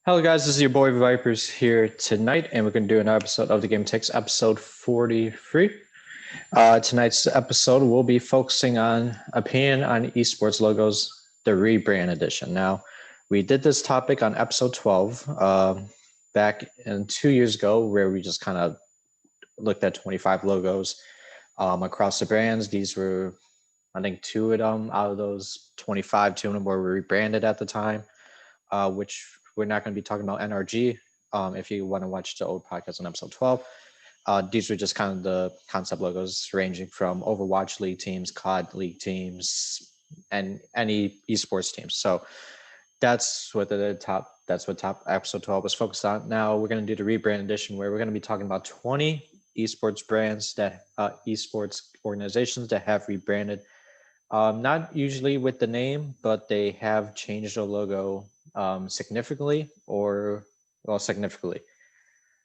Hello, guys. This is your boy Vipers here tonight, and we're going to do an episode of the Game Takes, episode 43. Tonight's episode will be focusing on opinion on eSports logos, the Rebrand Edition. Now, we did this topic on episode 12 back in 2 years ago, where we just kind of looked at 25 logos across the brands. These were, I think, two of them out of those 25, two of them were rebranded at the time, which we're not going to be talking about NRG. If you want to watch the old podcast on episode 12, these were just kind of the concept logos ranging from Overwatch League teams, COD League teams, and any esports teams. So that's what top episode 12 was focused on. Now we're going to do the rebrand edition, where we're going to be talking about 20 esports brands esports organizations that have rebranded. Not usually with the name, but they have changed the logo significantly.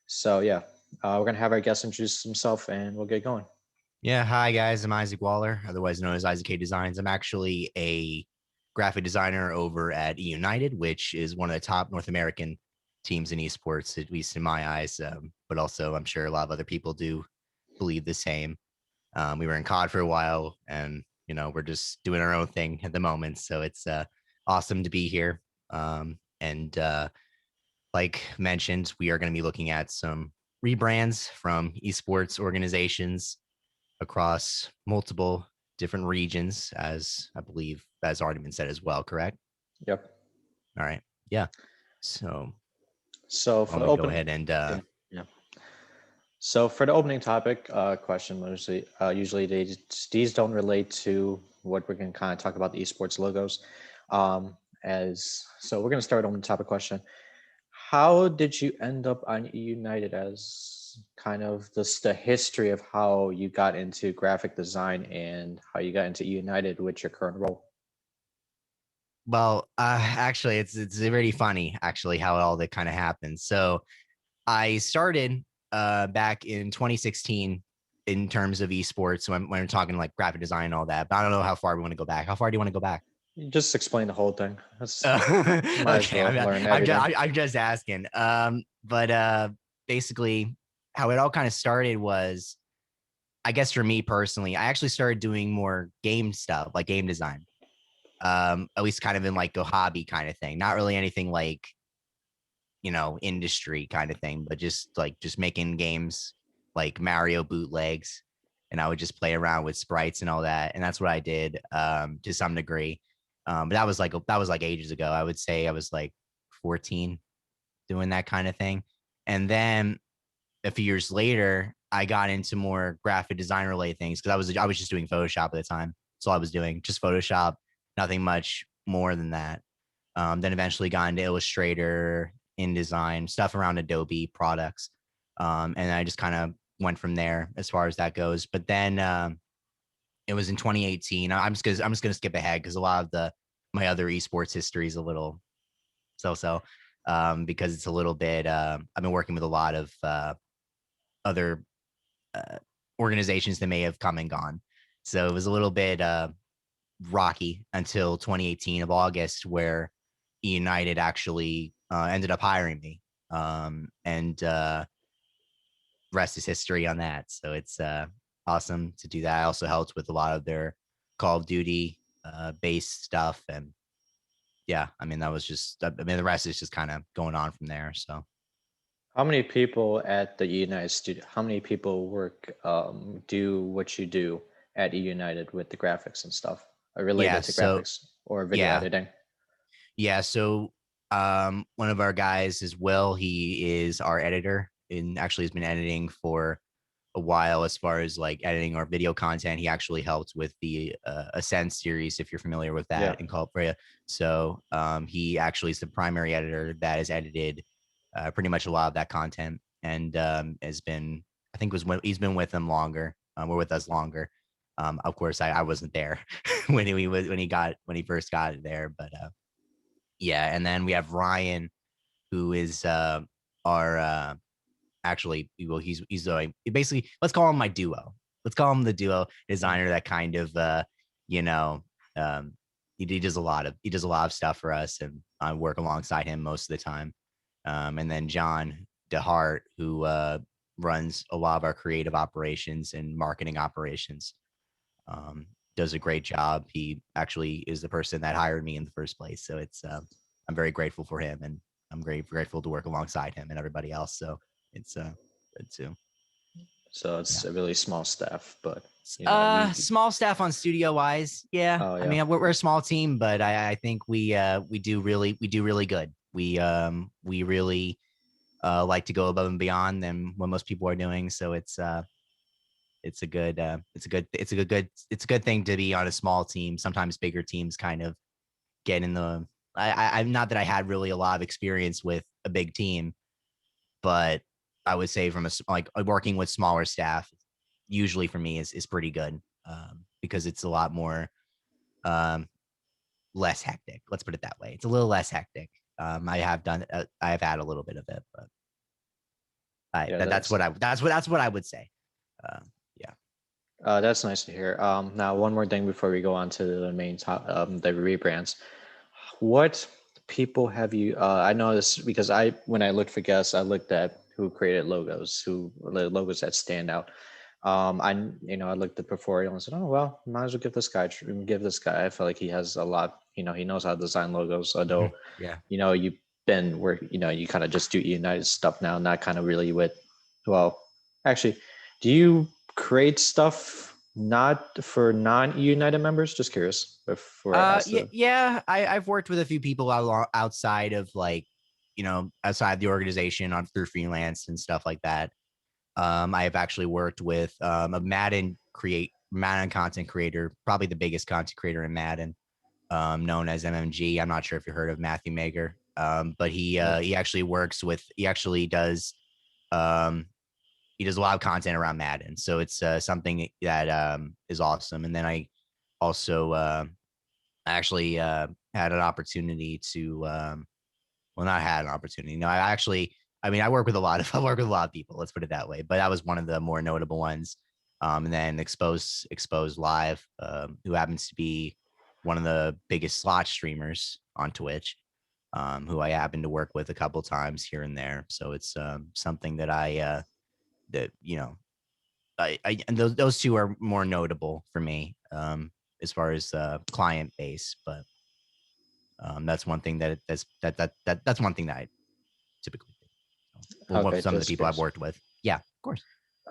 So yeah, we're gonna have our guest introduce himself, and we'll get going. Yeah, hi guys. I'm Isaac Waller, otherwise known as Isaac K Designs. I'm actually a graphic designer over at United, which is one of the top North American teams in esports, at least in my eyes. But also, I'm sure a lot of other people do believe the same. We were in COD for a while, and we're just doing our own thing at the moment. So it's awesome to be here. And like mentioned, we are going to be looking at some rebrands from esports organizations across multiple different regions, as I believe that's already been said as well, correct? Yep. All right. Yeah. So For I'm the gonna go open, ahead and yeah. So for the opening topic question, usually these don't relate to what we're going to kind of talk about the esports logos. As so, we're going to start on the topic question. How did you end up on United, as kind of the history of how you got into graphic design and how you got into United with your current role? well, actually, it's really funny actually how all that kind of happened. So I started back in 2016 in terms of esports when we're talking like graphic design and all that. But I don't know how far we want to go back. How far do you want to go back? You just explain the whole thing. That's might as Okay, well learn everything. I'm just asking. But basically, how it all kind of started was, I guess for me personally, I actually started doing more game stuff, like game design. At least kind of in like a hobby kind of thing, not really anything like industry kind of thing, but just making games like Mario bootlegs, and I would just play around with sprites and all that, and that's what I did to some degree. But that was like ages ago. I would say I was like 14 doing that kind of thing. And then a few years later, I got into more graphic design related things because I was just doing Photoshop at the time. So I was doing just Photoshop, nothing much more than that. Then eventually got into Illustrator, InDesign, stuff around Adobe products. And I just kind of went from there as far as that goes. But then it was in 2018. I'm just gonna skip ahead because a lot of my other esports history is a little so because it's a little bit. I've been working with a lot of other uh, organizations that may have come and gone, so it was a little bit rocky until 2018 of August, where United actually ended up hiring me, and rest is history on that. So it's awesome to do that. I also helped with a lot of their Call of Duty based stuff, and yeah, I mean the rest is just kind of going on from there. So How many people at the United studio? How many people do what you do at United with the graphics and stuff yeah, related to so graphics or video yeah, editing? yeah. So one of our guys is Will. He is our editor, and actually has been editing for a while as far as like editing our video content. He actually helped with the Ascend series, if you're familiar with Yeah. that, in Call of Duty. So he actually is the primary editor that has edited pretty much a lot of that content, and has been, I think he's been with them longer. We're with us longer. Of course, I wasn't there when he first got there, but yeah. And then we have Ryan, who is our actually, well, he's doing basically, let's call him my duo. Let's call him the duo designer that kind of you know um he does a lot of stuff for us, and I work alongside him most of the time. And then John DeHart, who runs a lot of our creative operations and marketing operations, does a great job. He actually is the person that hired me in the first place. So it's I'm very grateful for him, and I'm grateful to work alongside him and everybody else. So it's good too. So it's Yeah. a really small staff, but you know, you. Small staff on studio wise. Yeah. Oh I yeah. mean, we're a small team, but I think we do really good. We really like to go above and beyond than what most people are doing. So it's a good it's a good thing to be on a small team. Sometimes bigger teams kind of get in the I'm not that I had really a lot of experience with a big team, but I would say from like working with smaller staff usually for me is pretty good, because it's a lot more um, less hectic. Let's put it that way. It's a little less hectic. I have had a little bit of it, but Yeah, that's what I would say. Yeah. that's nice to hear. Now one more thing before we go on to the main top, the rebrands. What people have you? I know this because when I looked for guests, I looked at who created logos, who the logos that stand out. I looked at portfolio and said, oh well, might as well give this guy. I feel like he has a lot. He knows how to design logos. Although, Yeah. you've been where you kind of just do United stuff now, not kind of really with. Well, actually, do you create stuff not for non-United members? Just curious before I ask Yeah, the. yeah. I've worked with a few people outside of like, outside the organization on through freelance and stuff like that. I have actually worked with a Madden content creator, probably the biggest content creator in Madden, known as MMG. I'm not sure if you heard of Matthew Mager, but Nope. um, he does a lot of content around Madden. So it's something that is awesome. And then I also actually had an opportunity to well, not had an opportunity. No, I mean, I work with a lot of I work with a lot of people. Let's put it that way. But that was one of the more notable ones. And then Exposed Live, who happens to be one of the biggest slot streamers on Twitch, who I happen to work with a couple times here and there. So it's something that that and those two are more notable for me, as far as client base. But that's one thing that's one thing that I typically do. So, well, what Okay, some of the just people I've curious. worked with. Yeah, of course.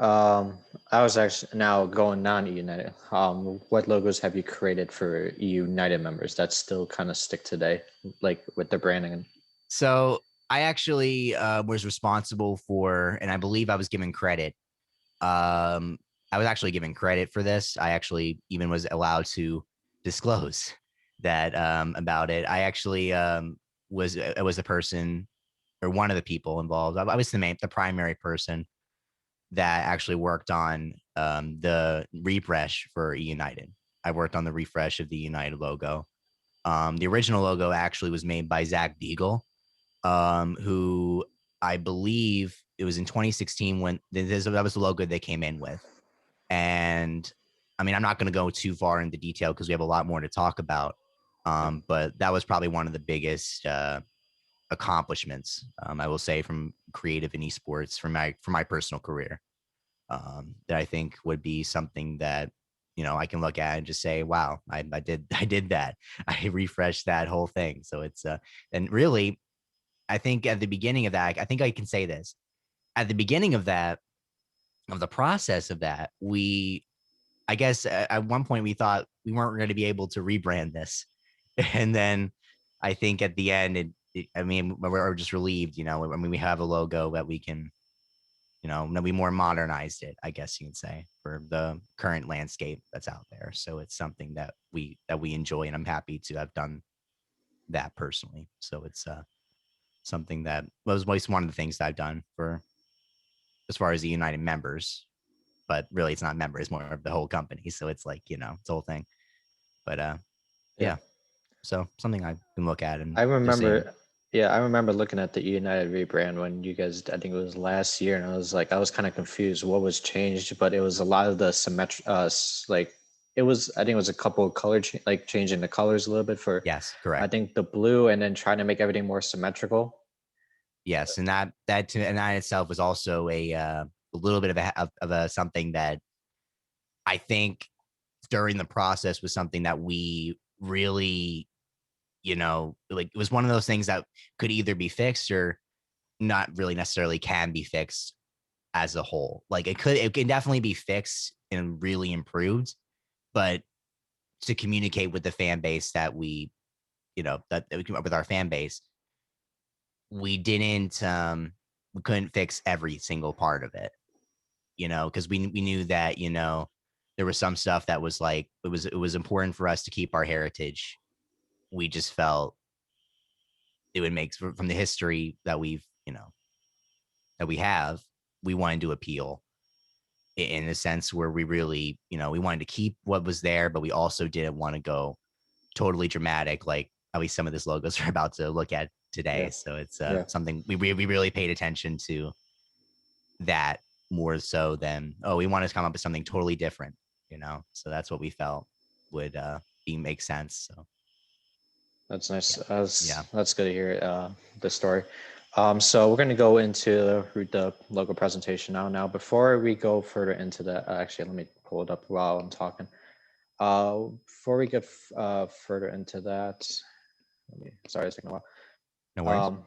I was actually now going non-United. What logos have you created for United members that still kind of stick today, like with the branding? So I actually was responsible for, and I believe I was given credit. Um, I was actually given credit for this. I actually even was allowed to disclose that about it. I actually was a person or one of the people involved. I was the primary person that actually worked on the refresh for United. I worked on the refresh of the United logo. The original logo actually was made by Zach Beagle, who I believe it was in 2016 when that was the logo they came in with. And I mean, I'm not going to go too far into detail because we have a lot more to talk about. But that was probably one of the biggest accomplishments, I will say, from creative and esports for my personal career, that I think would be something that I can look at and just say, wow, I did that. I refreshed that whole thing. So it's and really, I think at the beginning of that, I think I can say this at the beginning of the process of that, I guess at one point we thought we weren't going to be able to rebrand this, and then I think at the end, I mean, we're just relieved. I mean, we have a logo that we can, that we more modernized it, I guess you can say, for the current landscape that's out there. So it's something that we enjoy, and I'm happy to have done that personally. So it's something that was one of the things that I've done for as far as the United members, but really it's not members, more of the whole company. So it's like, it's the whole thing. But Yeah, yeah. So something I can look at and I just say, remember. Yeah, I remember looking at the United rebrand when you guys. I think it was last year, and I was kind of confused what was changed, but it was a lot of the symmetric. Like it was. I think it was a couple of like changing the colors a little bit for. yes, I correct. think the blue, and then trying to make everything more symmetrical. Yes, and that in itself was also a little bit of a something that I think during the process was something that we really, like it was one of those things that could either be fixed or not really necessarily can be fixed as a whole. Like it can definitely be fixed and really improved, but to communicate with the fan base that that we come up with our fan base, we didn't we couldn't fix every single part of it, because we knew that, there was some stuff that was like it was important for us to keep our heritage. We just felt it would make from the history that that we have, we wanted to appeal in a sense where we really, we wanted to keep what was there, but we also didn't want to go totally dramatic, like at least some of these logos are about to look at today. Yeah. So it's Yeah. something we really paid attention to that more so than, oh, we want to come up with something totally different, So that's what we felt would make sense. So That's nice. yeah, yeah, That's good to hear the story. So we're going to go into the logo presentation now. Now, before we go further into that, actually, let me pull it up while I'm talking. Before we get further into that, sorry, it's taking a no worries. while.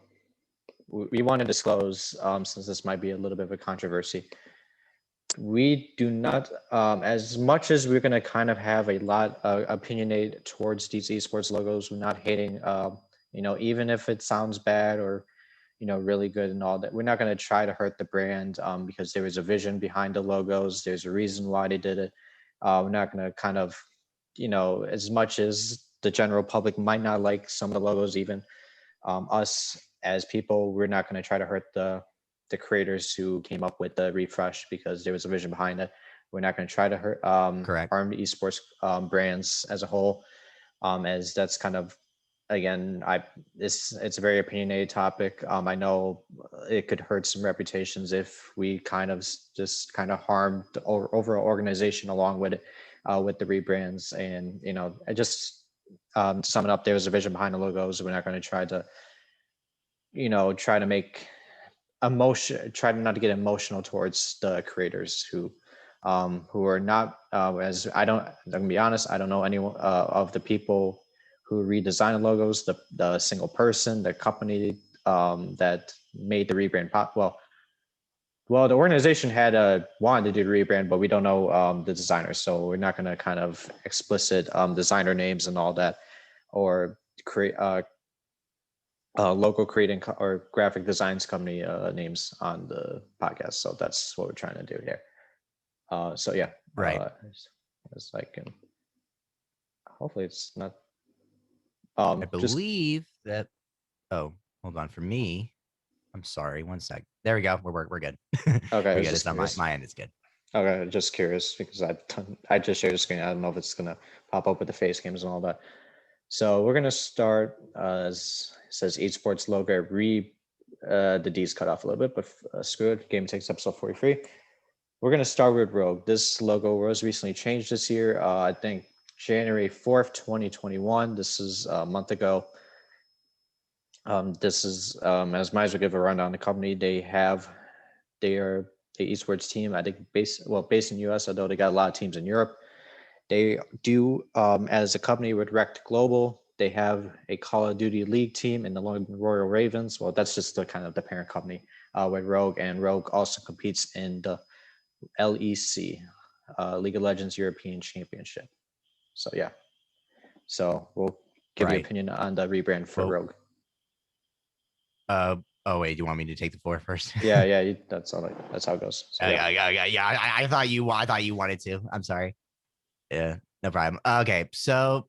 We want to disclose, since this might be a little bit of a controversy, we do not, as much as we're going to kind of have a lot opinionated towards these esports logos, we're not hating, even if it sounds bad or, really good and all that, we're not going to try to hurt the brand, because there was a vision behind the logos. There's a reason why they did it. We're not going to kind of, as much as the general public might not like some of the logos, even us as people, we're not going to try to hurt the creators who came up with the refresh because there was a vision behind it. We're not going to try to hurt Correct. harm the esports brands as a whole, as that's kind of, again, it's a very opinionated topic. I know it could hurt some reputations if we kind of just kind of harmed the overall organization along with it, with the rebrands. And I just sum it up, there was a vision behind the logos. We're not going to try to try to make try not to get emotional towards the creators who are not, as I'm gonna be honest, I don't know anyone of the people who redesign the logos, the single person, the company that made the rebrand pop. Well, the organization had wanted to do the rebrand, but we don't know the designers, so we're not going to kind of explicit designer names and all that, or create local creating or graphic designs company names on the podcast. So that's what we're trying to do here. So yeah, Right. as I can, hopefully it's not. I believe that. Oh, hold on. For me, I'm sorry. One sec. There we go. We're good. Okay, I We're was good. just It's not curious. my end. It's good. Okay, just curious because I just shared the screen. I don't know if it's gonna pop up with the face cams and all that. So we're gonna start, as it says eSports logo. The D's cut off a little bit, but screw it. GameTakes episode 43. We're gonna start with Rogue. This logo was recently changed this year. I think January 4th, 2021. This is a month ago. This is, as might as well give a rundown. The company they are the esports team. I think based in US, although they got a lot of teams in Europe. They do, as a company with Rect Global, they have a Call of Duty League team in the Royal Ravens. Well, that's just the kind of the parent company with Rogue, and Rogue also competes in the LEC, League of Legends European Championship. So yeah, so we'll give you Right. opinion on the rebrand for Well, Rogue. Oh wait, do you want me to take the floor first? Yeah, that's how it goes. So yeah. Yeah. I thought you wanted to. I'm sorry. Yeah, no problem. Okay, so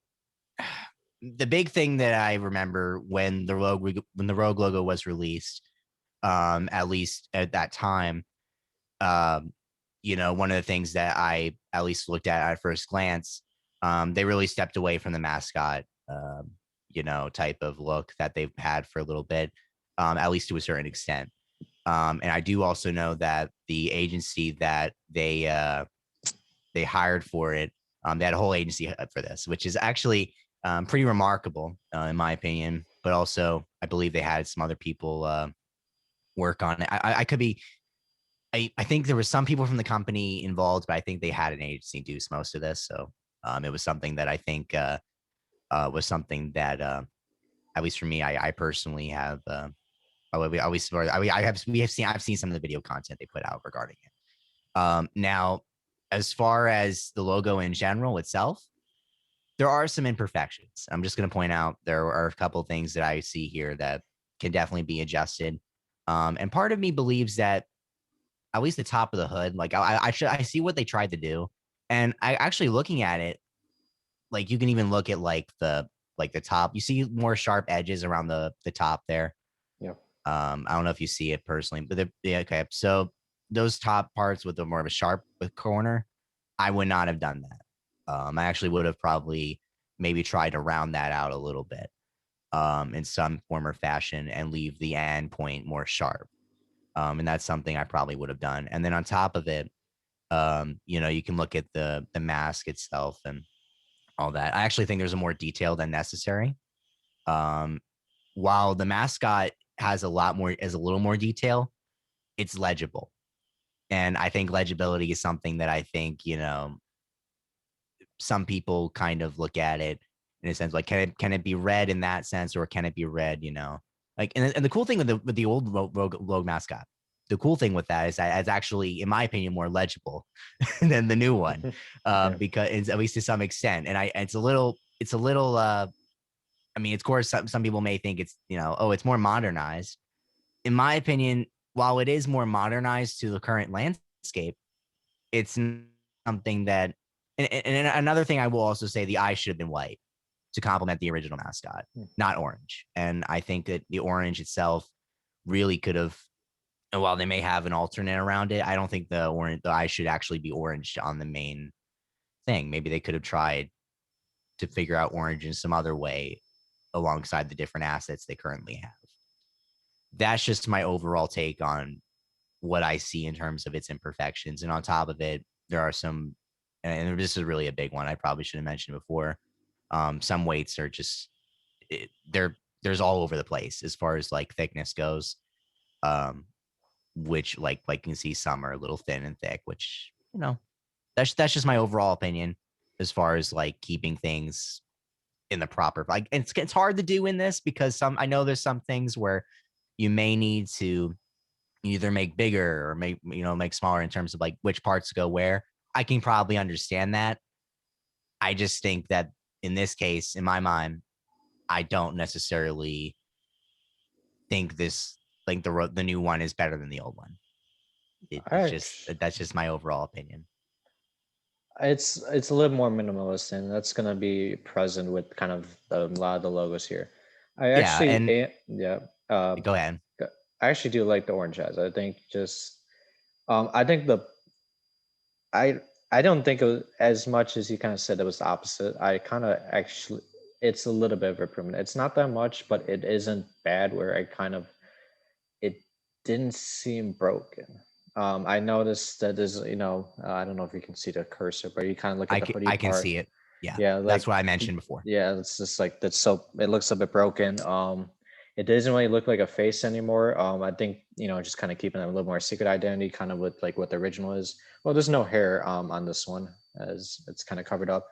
the big thing that I remember when the Rogue logo was released, at least at that time, um, one of the things that I at least looked at first glance, they really stepped away from the mascot, type of look that they've had for a little bit, at least to a certain extent. And I do also know that the agency that they hired for it, they had a whole agency for this, which is actually pretty remarkable in my opinion. But also, I believe they had some other people work on it. I could be. I think there was some people from the company involved, but I think they had an agency do most of this. So it was something that I think was something that at least for me, I personally have. I've seen some of the video content they put out regarding it. Now, as far as the logo in general itself, there are some imperfections. I'm just going to point out there are a couple of things that I see here that can definitely be adjusted. And part of me believes that at least the top of the hood, like I see what they tried to do, and I actually looking at it, like you can even look at the top. You see more sharp edges around the top there. Yeah. I don't know if you see it personally, but yeah, okay. So those top parts with the more of a sharp corner, I would not have done that. I actually would have probably maybe tried to round that out a little bit in some form or fashion and leave the end point more sharp. And that's something I probably would have done. And then on top of it, you can look at the mask itself and all that. I actually think there's a more detail than necessary. Um, while the mascot has a little more detail, it's legible. And I think legibility is something that I think, some people kind of look at it in a sense, like, can it be read in that sense, or can it be read, like, and the cool thing with the old Rogue mascot, the cool thing with that is that it's actually, in my opinion, more legible than the new one, Yeah. because it's, at least to some extent, and it's a little, I mean, of course, some people may think it's, oh, it's more modernized. In my opinion, while it is more modernized to the current landscape, it's something that, and another thing I will also say, the eye should have been white to complement the original mascot, not orange. And I think that the orange itself really could have, and while they may have an alternate around it, I don't think the eye should actually be orange on the main thing. Maybe they could have tried to figure out orange in some other way alongside the different assets they currently have. That's just my overall take on what I see in terms of its imperfections. And on top of it, there are some, and this is really a big one I probably should have mentioned before. Some weights are just, there's all over the place as far as like thickness goes. Which like you can see some are a little thin and thick, which, that's just my overall opinion as far as like keeping things in the proper, like, it's hard to do in this because I know there's some things where you may need to either make bigger or make smaller in terms of like which parts go where. I can probably understand that. I just think that in this case, in my mind, I don't necessarily think this, like, the new one is better than the old one. That's just my overall opinion. It's a little more minimalist, and that's gonna be present with kind of a lot of the logos here. I Yeah, actually, and yeah, go ahead. I actually do like the orange eyes. I think just, I think I I don't think it was as much as you kind of said it was the opposite. I kind of actually, it's a little bit of improvement. It's not that much, but it isn't bad. Where I kind of, it didn't seem broken. I noticed that there's, I don't know if you can see the cursor, but you kind of look at the hoodie I can part. see it. Yeah, Yeah, that's like, what I mentioned before. yeah, it's just like that's, so it looks a bit broken. It doesn't really look like a face anymore. I think, just kind of keeping a little more secret identity, kind of with like what the original is. Well, there's no hair on this one, as it's kind of covered up.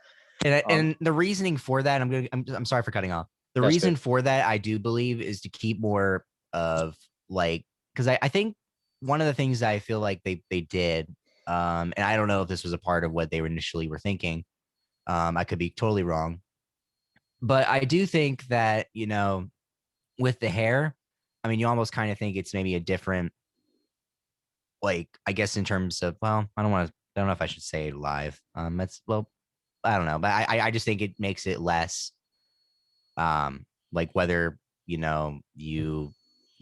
And the reasoning for that, I'm sorry for cutting off. The That's reason good. for that, I do believe, is to keep more of like, because I think one of the things that I feel like they did, and I don't know if this was a part of what they initially were thinking. I could be totally wrong, but I do think that, with the hair, I mean, you almost kind of think it's maybe a different, like, I guess in terms of, well, I don't know if I should say it live. That's, well, I don't know, but I just think it makes it less, like, whether, you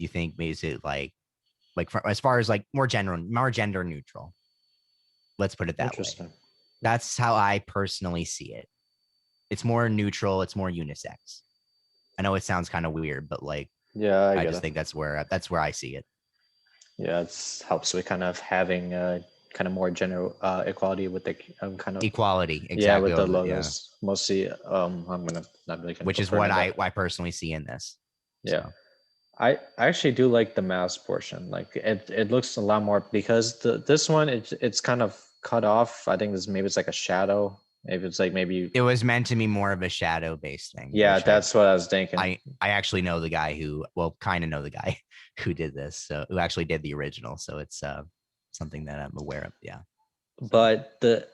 think makes it as far as like more gender neutral. Let's put it that way. Interesting. That's how I personally see it. It's more neutral. It's more unisex. I know it sounds kind of weird, but like, Yeah, I I get just it. think that's where I see it. Yeah, it helps with kind of having kind of more general equality with the kind of, Equality, yeah, with exactly. the Yeah, logos. Mostly, I'm gonna not really gonna which go is further what in I depth. personally see in this. Yeah. So. I actually do like the mouse portion. Like it looks a lot more because this one it's kind of cut off. I think maybe it's like a shadow. Maybe it's like maybe It was meant to be more of a shadow based thing, yeah, which that's what I was thinking. I actually know the guy who, well, kind of know the guy who did this, so who actually did the original. So it's something that I'm aware of. Yeah. So But the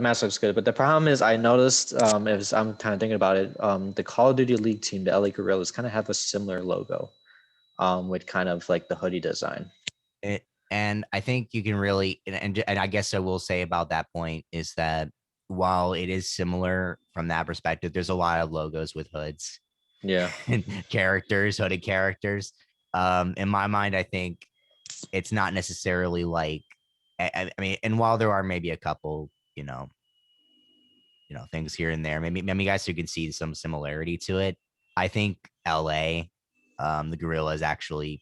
mask looks good. But the problem is, I noticed if I'm kind of thinking about it, the Call of Duty League team, the LA Guerrillas, kind of have a similar logo, with kind of like the hoodie design. it, and I think you can really, and I guess I will say about that point is that while it is similar from that perspective, there's a lot of logos with hoods Yeah, and characters, hooded characters. In my mind, I think it's not necessarily like, I mean, and while there are maybe a couple, things here and there, maybe you guys you can see some similarity to it. I think LA, the Gorillas actually,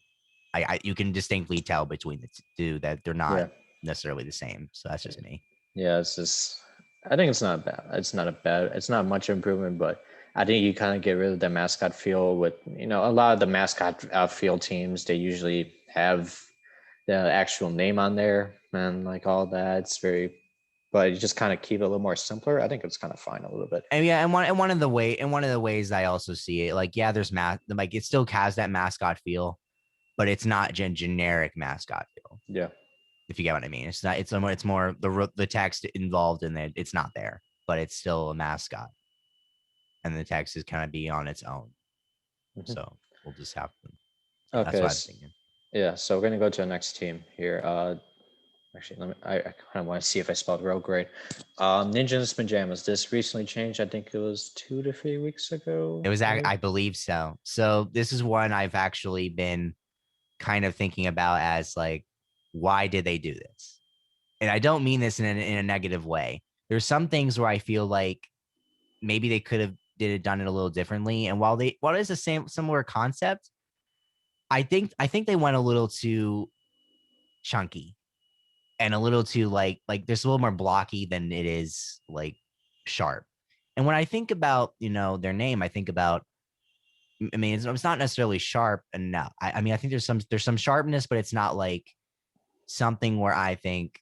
you can distinctly tell between the two that they're not yeah, necessarily the same. So that's just me. yeah. It's just, I think it's not bad. It's not much improvement, but I think you kind of get rid of the mascot feel with, a lot of the mascot field teams. They usually have the actual name on there and like all that. It's very, but you just kind of keep it a little more simpler. I think it's kind of fine a little bit. And yeah, and one of the ways I also see it, like, yeah, there's like it still has that mascot feel, but it's not generic mascot feel. Yeah. If you get what I mean, it's not. It's more the text involved in it. It's not there, but it's still a mascot, and the text is kind of be on its own. Mhm. So we'll just have to. Yeah, that's Okay. what I'm thinking. Yeah. So we're gonna go to the next team here. Actually, I kind of want to see if I spelled rogue right. Ninjas Pajamas. This recently changed. I think it was 2 to 3 weeks It ago. was, Maybe. I believe so. So this is one I've actually been kind of thinking about as like, why did they do this? And I don't mean this in a negative way. There's some things where I feel like maybe they could have done it a little differently. And while it's the same similar concept, I think they went a little too chunky and a little too like there's a little more blocky than it is like sharp. And when I think about their name, I think about, I mean, it's not necessarily sharp enough. I mean, I think there's some sharpness, but it's not like something where I think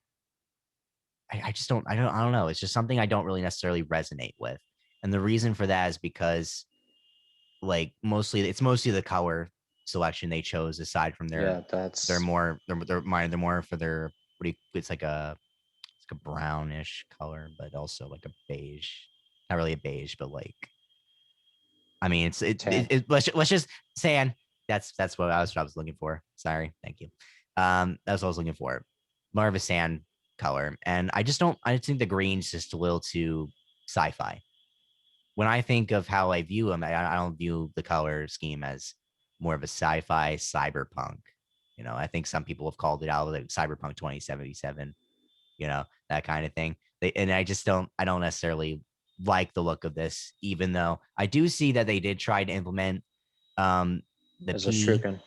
I just I don't know. It's just something I don't really necessarily resonate with. And the reason for that is because like it's mostly the color selection they chose aside from Yeah. they're That's more they're more for their it's like a brownish color, but also like a beige. Not really a beige, but like, I mean, it's it, tan. it, it let's just sand. That's what I was looking for. Sorry, thank you. That's what I was looking for. More of a sand color, and I just think the green's just a little too sci-fi. When I think of how I view them, I don't view the color scheme as more of a sci-fi cyberpunk. I think some people have called it out like cyberpunk 2077, that kind of thing. And I don't necessarily like the look of this, even though I do see that they did try to implement um the There's a P. shuriken.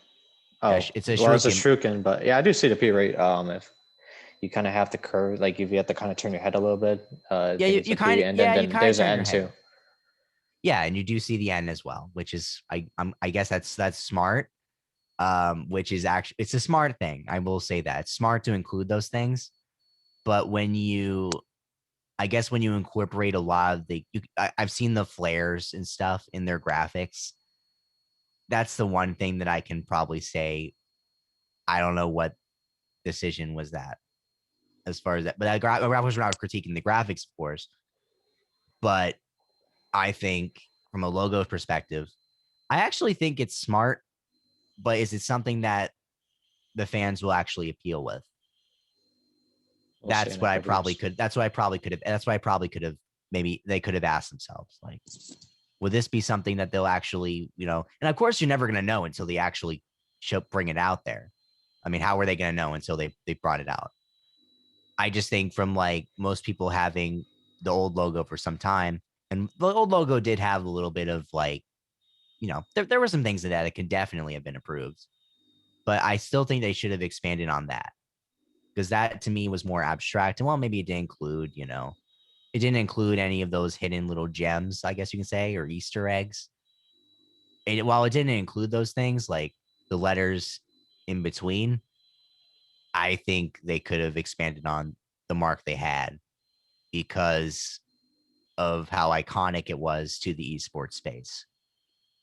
Oh, It's a well, it's a shuriken. shuriken, but yeah, I do see the P rate. If you kind of have to curve, like if you have to kind of turn your head a little bit, I Yeah, think you, it's a you P, kind of and then yeah, you then kind of there's an turn your N too. head. Yeah, and you do see the N as well, which is I guess that's smart. Which is actually, it's a smart thing. I will say that it's smart to include those things. But I guess when you incorporate a lot of I've seen the flares and stuff in their graphics. That's the one thing that I can probably say. I don't know what decision was that as far as that, but I was not critiquing the graphics, of course. But I think from a logo perspective, I actually think it's smart. But is it something that the fans will actually appeal with? We'll see in a couple years. That's what I probably could have. That's why I probably could have. Maybe they could have asked themselves, like, would this be something that they'll actually, and of course you're never going to know until they actually bring it out there. I mean, how are they going to know until they brought it out? I just think from like most people having the old logo for some time, and the old logo did have a little bit of like, there were some things in that it could definitely have been improved, but I still think they should have expanded on that, because that to me was more abstract. And well, maybe it didn't include, it didn't include any of those hidden little gems, I guess you can say, or Easter eggs. While it didn't include those things, like the letters in between, I think they could have expanded on the mark they had because of how iconic it was to the esports space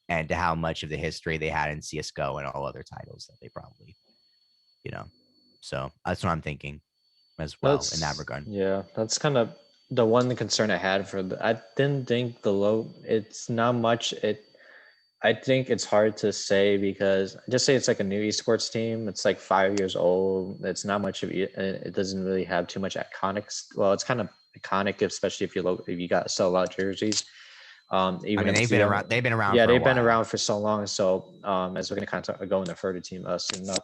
and to how much of the history they had in CSGO and all other titles that they probably, you know. So that's what I'm thinking as well in that regard. That's kind of the one concern I had for I didn't think the low. It's not much. I think it's hard to say because just say it's like a new esports team. It's like 5 years old. It's not much of it doesn't really have too much iconics. Well, it's kind of iconic, especially if you got sell a lot of jerseys. Even if they've been around. They've been around. Yeah, for a they've been while. around for so long. So as we're gonna kind of go into further team soon enough,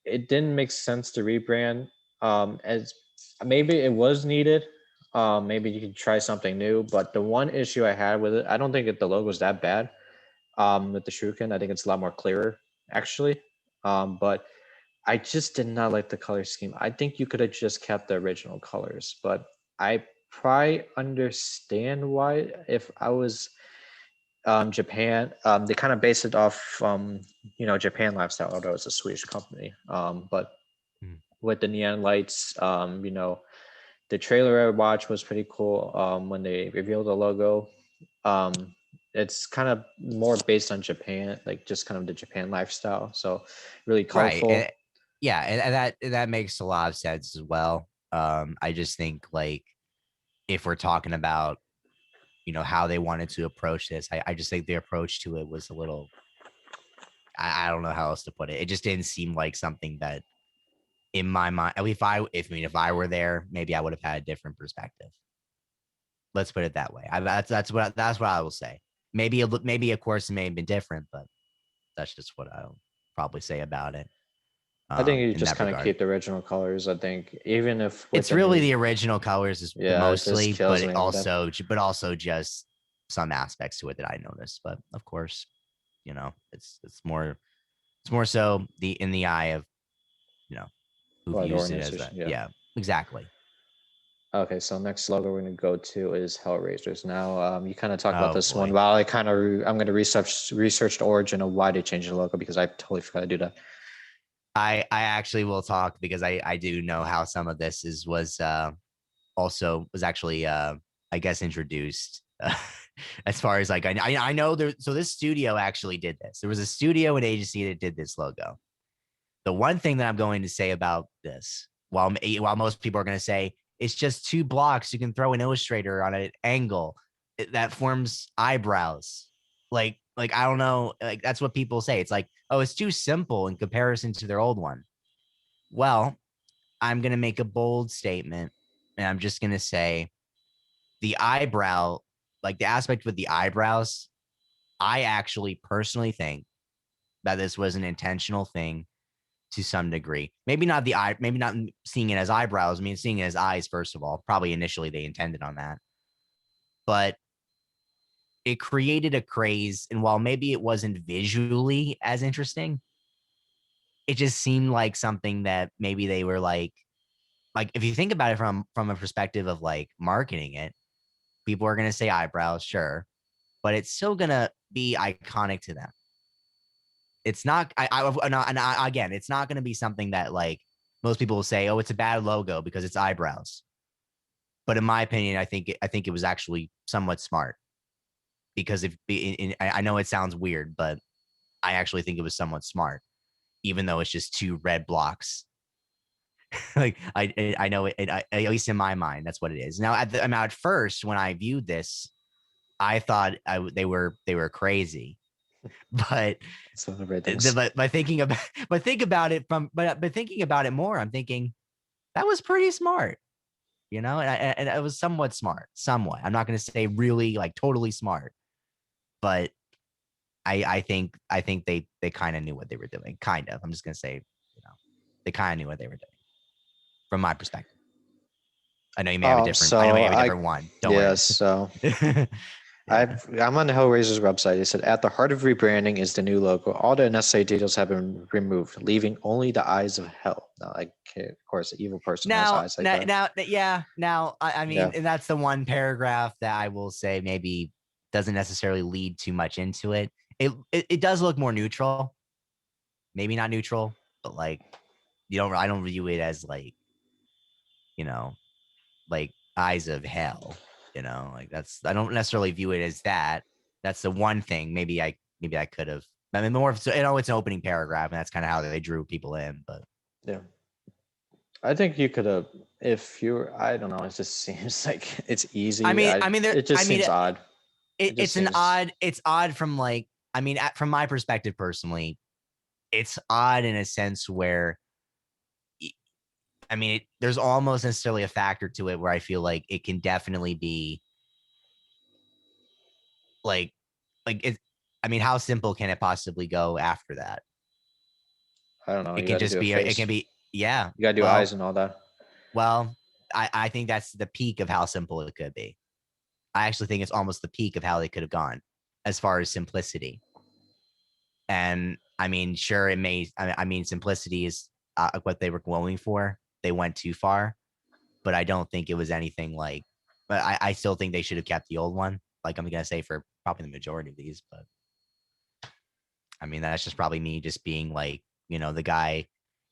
it didn't make sense to rebrand. As maybe it was needed. Maybe you could try something new. But the one issue I had with it, I don't think the logo is that bad. With the shuriken, I think it's a lot more clearer actually. But I just did not like the color scheme. I think you could have just kept the original colors, but I probably understand why. If I was Japan, they kind of based it off Japan lifestyle, although it's a Swedish company. But with the neon lights, the trailer I watched was pretty cool. When they revealed the logo, it's kind of more based on Japan, like just kind of the Japan lifestyle. So really Right. colorful. Yeah, and that makes a lot of sense as well. I just think like if we're talking about how they wanted to approach this, I just think the approach to it was a little. I don't know how else to put it. It just didn't seem like something that, in my mind, if I were there, maybe I would have had a different perspective. Let's put it that way. That's what I will say. Maybe of course it may have been different, but that's just what I'll probably say about it. I think you In just that kind of regard. keep the original colors. I think even if with It's the really new, the original colors is yeah, it just mostly, kills me with that. but also just some aspects to it that I noticed. But of course, it's more so in the eye of who Well, the views it as organization, that. yeah. Yeah, exactly. Okay, so next logo we're going to go to is Hellraisers. Now, you kind of talked about Oh this one. boy. While I'm going to research the origin of why they changed the logo because I totally forgot to do that. I actually will talk because I do know how some of this was was actually I guess introduced as far as like I know there. So this studio actually did this. There was a studio and agency that did this logo. The one thing that I'm going to say about this, while most people are going to say it's just two blocks, you can throw an illustrator on an angle that forms eyebrows. Like I don't know, like that's what people say. It's like, oh, it's too simple in comparison to their old one. Well, I'm going to make a bold statement, and I'm just going to say the eyebrow, like the aspect with the eyebrows, I actually personally think that this was an intentional thing to some degree. Maybe not maybe not seeing it as eyebrows. I mean, seeing it as eyes, first of all. Probably initially they intended on that. But it created a craze. And while maybe it wasn't visually as interesting, it just seemed like something that maybe they were like if you think about it from a perspective of like marketing it, people are gonna say eyebrows, sure, but it's still gonna be iconic to them. It's not. Again, it's not gonna be something that like most people will say, oh, it's a bad logo because it's eyebrows. But in my opinion, I think it was actually somewhat smart because I know it sounds weird, but I actually think it was somewhat smart, even though it's just two red blocks. Like I know at least in my mind, that's what it is. Now at first when I viewed this, I thought they were crazy, but So the red things. by thinking about but thinking about it more, I'm thinking that was pretty smart, and it was somewhat smart, somewhat. I'm not going to say really like totally smart, but I think they kind of knew what they were doing. Kind of. I'm just going to say, they kind of knew what they were doing from my perspective. I know you may have a different. I know you have a different one. Don't Yeah, worry. so Yeah. I'm on the Hellraiser's website. It said at the heart of rebranding is the new logo. All the necessary details have been removed, leaving only the eyes of hell. Now, like, of course, the evil person has eyes like that. Yeah. Now, I Yeah. mean, and that's the one paragraph that I will say maybe doesn't necessarily lead too much into it. It does look more neutral. maybe not neutral, but like I don't view it as like, you know, like eyes of hell, like I don't necessarily view it as that. That's the one thing. Maybe I could have. I mean, more, it's an opening paragraph, and that's kind of how they drew people in. But Yeah. I think you could have, if you're, I don't know, it just seems like it's easy. It just seems odd. It just seems. It's odd from like, from my perspective personally, it's odd in a sense where, there's almost necessarily a factor to it where I feel like it can definitely be like it. How simple can it possibly go after that? I don't know. It You can got to just do a be, it face. can be, yeah. You got to do eyes and all that. Well, I think that's the peak of how simple it could be. I actually think it's almost the peak of how they could have gone as far as simplicity. And sure, it may, simplicity is what they were going for. They went too far, but I don't think it was anything like, but I still think they should have kept the old one. Like I'm going to say for probably the majority of these, but that's just probably me just being like, the guy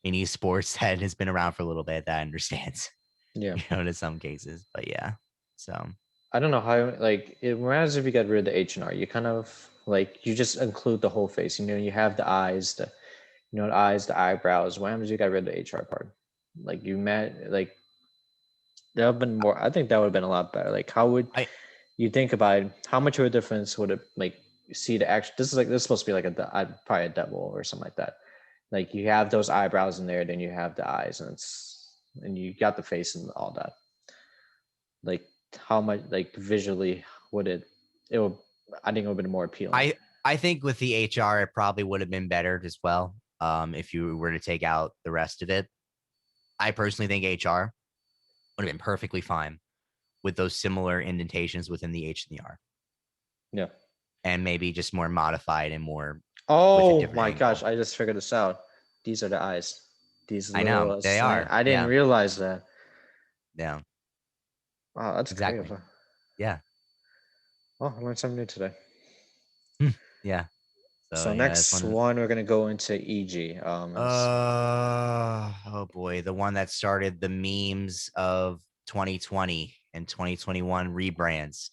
in eSports that has been around for a little bit that understands, Yeah. to some cases, but yeah. So I don't know how, like, it reminds me if you get rid of the H&R, you kind of, like, you just include the whole face. You have the eyes, the eyes, the eyebrows. What happens if you got rid of the HR part? Like, like, that would have been more, I think that would have been a lot better. Like, how would I, you think about it, how much of a difference would it, like, see the action? This is supposed to be like probably a devil or something like that. Like, you have those eyebrows in there, then you have the eyes, and you got the face and all that. Like, how much, like, visually would it will, I think it would have been more appealing. I think with the HR, it probably would have been better as well. If you were to take out the rest of it, I personally think HR would have been perfectly fine with those similar indentations within the H and the R, Yeah. and maybe just more modified and more with a Oh different my gosh, angle. I just figured this out. These are the eyes. These I know little they slant. are. I didn't Yeah. realize that. Yeah. Wow, that's Exactly. great. Yeah. Oh, I learned something new today. Yeah. So So yeah, that's next one. one we're gonna go into EG. Oh boy, the one that started the memes of 2020 and 2021 rebrands.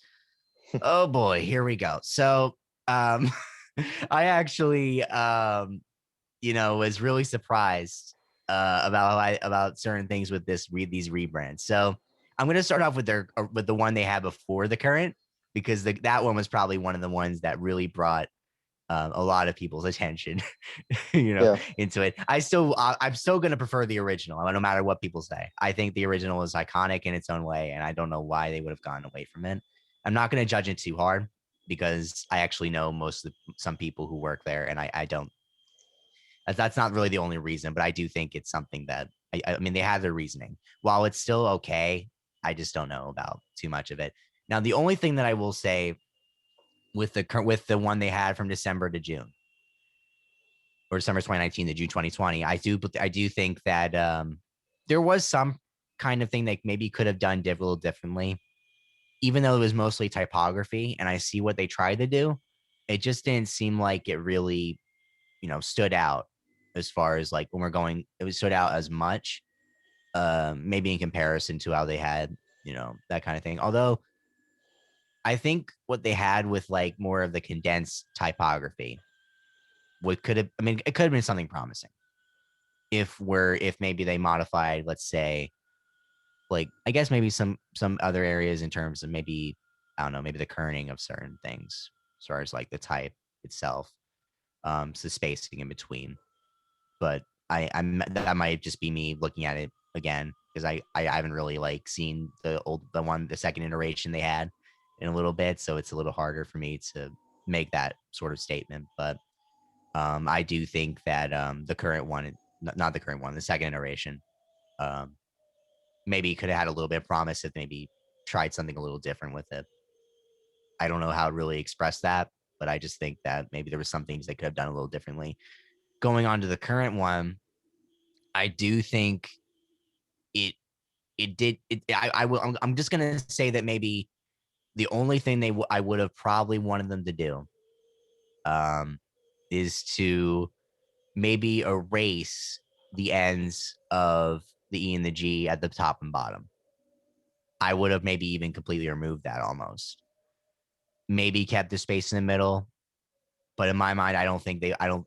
Oh boy, here we go. So, um, I actually, was really surprised about certain things with these rebrands. So, I'm going to start off with with the one they had before the current, because that one was probably one of the ones that really brought a lot of people's attention, Yeah. into it. I'm still going to prefer the original, no matter what people say. I think the original is iconic in its own way, and I don't know why they would have gone away from it. I'm not going to judge it too hard because I actually know some people who work there, and I don't. That's not really the only reason, but I do think it's something that they have their reasoning. While it's still okay, I just don't know about too much of it. Now, the only thing that I will say with the one they had from December to June, or December 2019 to June 2020, I do think that there was some kind of thing that maybe could have done a little differently, even though it was mostly typography. And I see what they tried to do. It just didn't seem like it really, stood out as far as like when we're going. It was stood out as much, maybe in comparison to how they had, that kind of thing. Although I think what they had with like more of the condensed typography, it could have been something promising if maybe they modified, let's say, like I guess maybe some other areas in terms of maybe, I don't know, maybe the kerning of certain things as far as like the type itself, so spacing in between. But that might just be me looking at it again, because I haven't really like seen the second iteration they had in a little bit, so it's a little harder for me to make that sort of statement. But I do think that the current one, not the current one, the second iteration, um, maybe could have had a little bit of promise if maybe tried something a little different with it. I don't know how to really express that, but I just think that maybe there was some things they could have done a little differently. Going on to the current one, I do think it it did it. I will. I'm just gonna say that maybe the only thing I would have probably wanted them to do, is to maybe erase the ends of the E and the G at the top and bottom. I would have maybe even completely removed that almost. Maybe kept the space in the middle, but in my mind, I don't,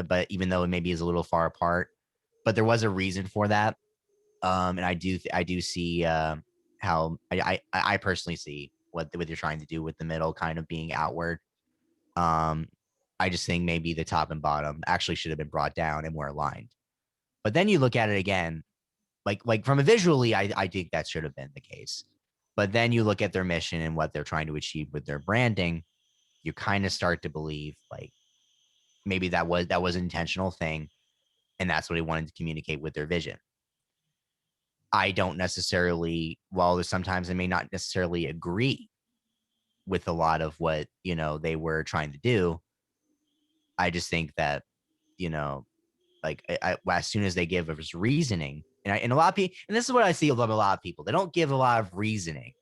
but even though it maybe is a little far apart, but there was a reason for that. And I do see how I personally see what you're trying to do with the middle kind of being outward. Um, I just think maybe the top and bottom actually should have been brought down and more aligned. But then you look at it again, like from a visually, I think that should have been the case. But then you look at their mission and what they're trying to achieve with their branding, you kind of start to believe like maybe that was an intentional thing, and that's what they wanted to communicate with their vision. I don't necessarily, while sometimes I may not necessarily agree with a lot of what they were trying to do. I just think that you know like as soon as they give us reasoning, and a lot of people, and this is what I see with a lot of people, they don't give a lot of reasoning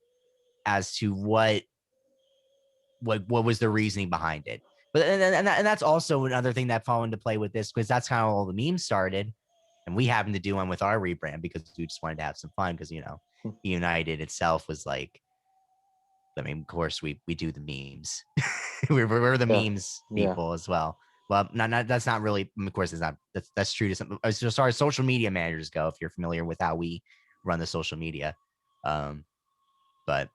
as to what was the reasoning behind it. But and that's also another thing that fall into play with this, because that's kind of all the memes started, and we happened to do one with our rebrand because we just wanted to have some fun because United itself was like, I mean, of course we do the memes. we're the Yeah. memes Yeah. people as well. Well, not that's not really. Of course, it's not. That's true to some. As far as social media managers go, if you're familiar with how we run the social media, um, but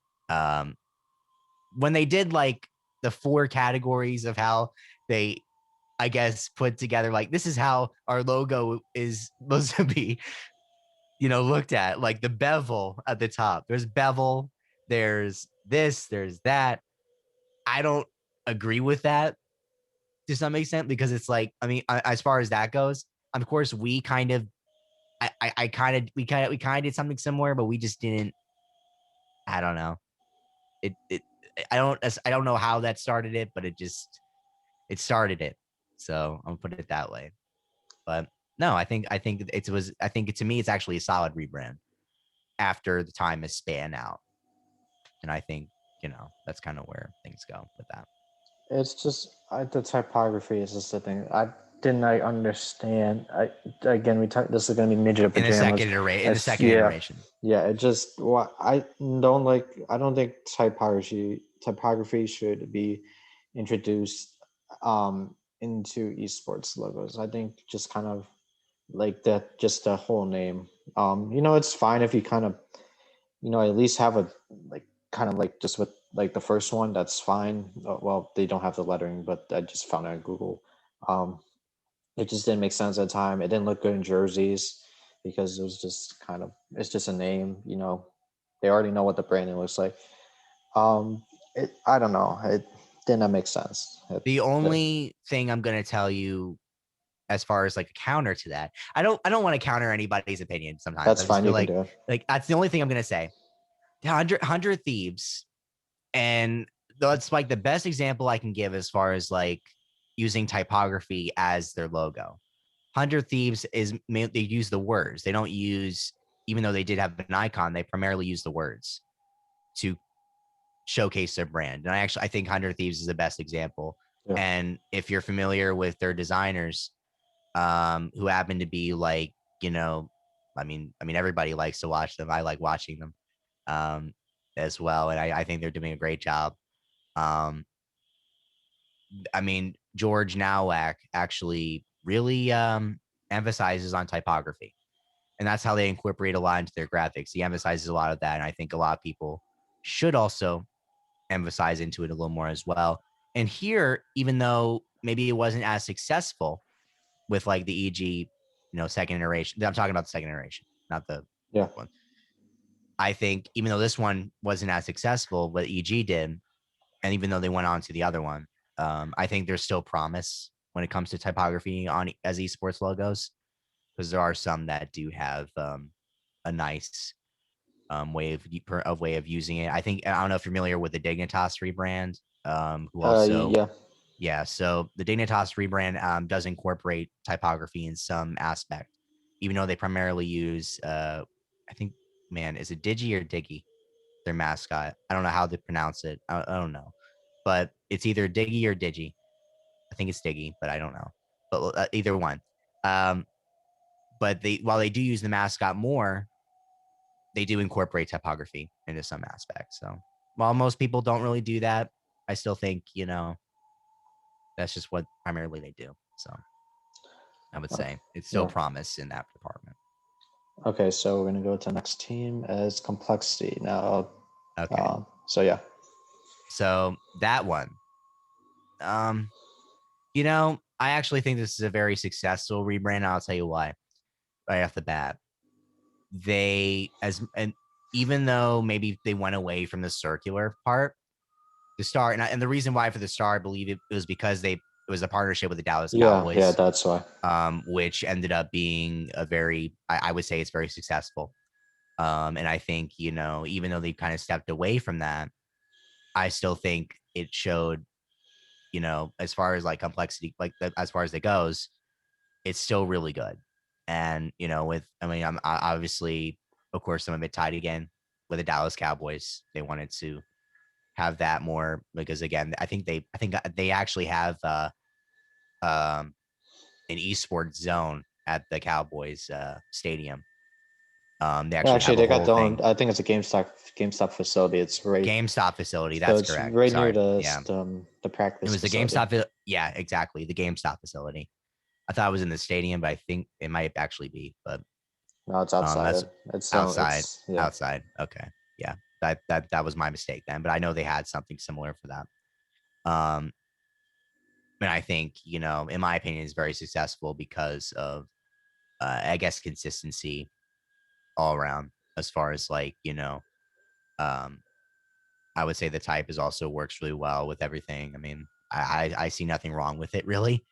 when they did like the 4 categories of how they, I guess, put together, like this is how our logo is supposed to be, looked at, like the bevel at the top. There's bevel. There's this. There's that. I don't agree with that to some extent, because it's like, I mean, as far as that goes, of course, we kind of, I kind of, we kind of did something similar, but we just didn't. I don't know. It. I don't know how that started it, but it started it. So I'm gonna put it that way. But no, I think I think to me, it's actually a solid rebrand after the time is span out, and I think that's kind of where things go with that. It's just the typography is just the thing. I understand. Again, we talk. This is gonna be ninja In the pajamas. second Yeah, iteration. yeah. It just what I don't like. I don't think typography should be introduced into esports logos. I think just kind of like that, just the whole name. It's fine if you kind of at least have a like kind of like just with like the first one, that's fine. Well, they don't have the lettering, but I just found it on Google. Um, it just didn't make sense at the time. It didn't look good in jerseys because it was just kind of, it's just a name. They already know what the branding looks like. I don't know. It didn't make sense. The only thing I'm gonna tell you, as far as like a counter to that, I don't want to counter anybody's opinion. Sometimes That's I just fine. feel You can do it. like that's the only thing I'm gonna say. 100 Thieves, and that's like the best example I can give as far as like using typography as their logo. 100 Thieves is they use the words. They don't use, even though they did have an icon, they primarily use the words to showcase their brand. And I think 100 Thieves is the best example. Yeah. And if you're familiar with their designers, who happen to be like, I mean, everybody likes to watch them. I like watching them as well. And I think they're doing a great job. Um, I mean, George Nowak actually really emphasizes on typography. And that's how they incorporate a lot into their graphics. He emphasizes a lot of that. And I think a lot of people should also emphasize into it a little more as well. And here, even though maybe it wasn't as successful with like the EG, second iteration, I'm talking about the second iteration, not the Yeah. one. I think even though this one wasn't as successful, but EG did, and even though they went on to the other one, I think there's still promise when it comes to typography on as esports logos, because there are some that do have a nice way of using it. I don't know if you're familiar with the Dignitas rebrand, who also, Yeah. yeah. So the Dignitas rebrand does incorporate typography in some aspect, even though they primarily use, I think, man, is it Digi or Diggy? Their mascot. I don't know how they pronounce it. I don't know, but it's either Diggy or Digi. I think it's Diggy, but I don't know. But either one. But while they do use the mascot more, they do incorporate typography into some aspects. So while most people don't really do that, I still think, that's just what primarily they do. So I would say it's still Yeah. promise in that department. Okay, so we're gonna go to the next team as complexity now. Okay. So yeah. So that one, um, I actually think this is a very successful rebrand. I'll tell you why right off the bat. And even though maybe they went away from the circular part, the star, and the reason why for the star, I believe it was because it was a partnership with the Dallas Yeah, Cowboys, that's why. which ended up being a very, I would say it's very successful. And I think, even though they kind of stepped away from that, I still think it showed, as far as like complexity, as far as it goes, it's still really good. And, obviously, of course, I'm a bit tied again with the Dallas Cowboys. They wanted to have that more because, again, I think they actually have an eSports zone at the Cowboys stadium. They Yeah, actually actually, have a they got whole their own. thing. I think it's a GameStop facility. It's right. GameStop facility. So That's it's correct. right near Sorry. Yeah. the It practice was the facility. GameStop. Yeah, exactly. The GameStop facility. I thought it was in the stadium, but I think it might actually be. But No, it's outside. that's It's outside. it's yeah. Outside. Okay. Yeah. That was my mistake then. But I know they had something similar for that. Um, and I think, in my opinion, is very successful because of I guess consistency all around as far as like, um I would say the type is also works really well with everything. I mean, I see nothing wrong with it really.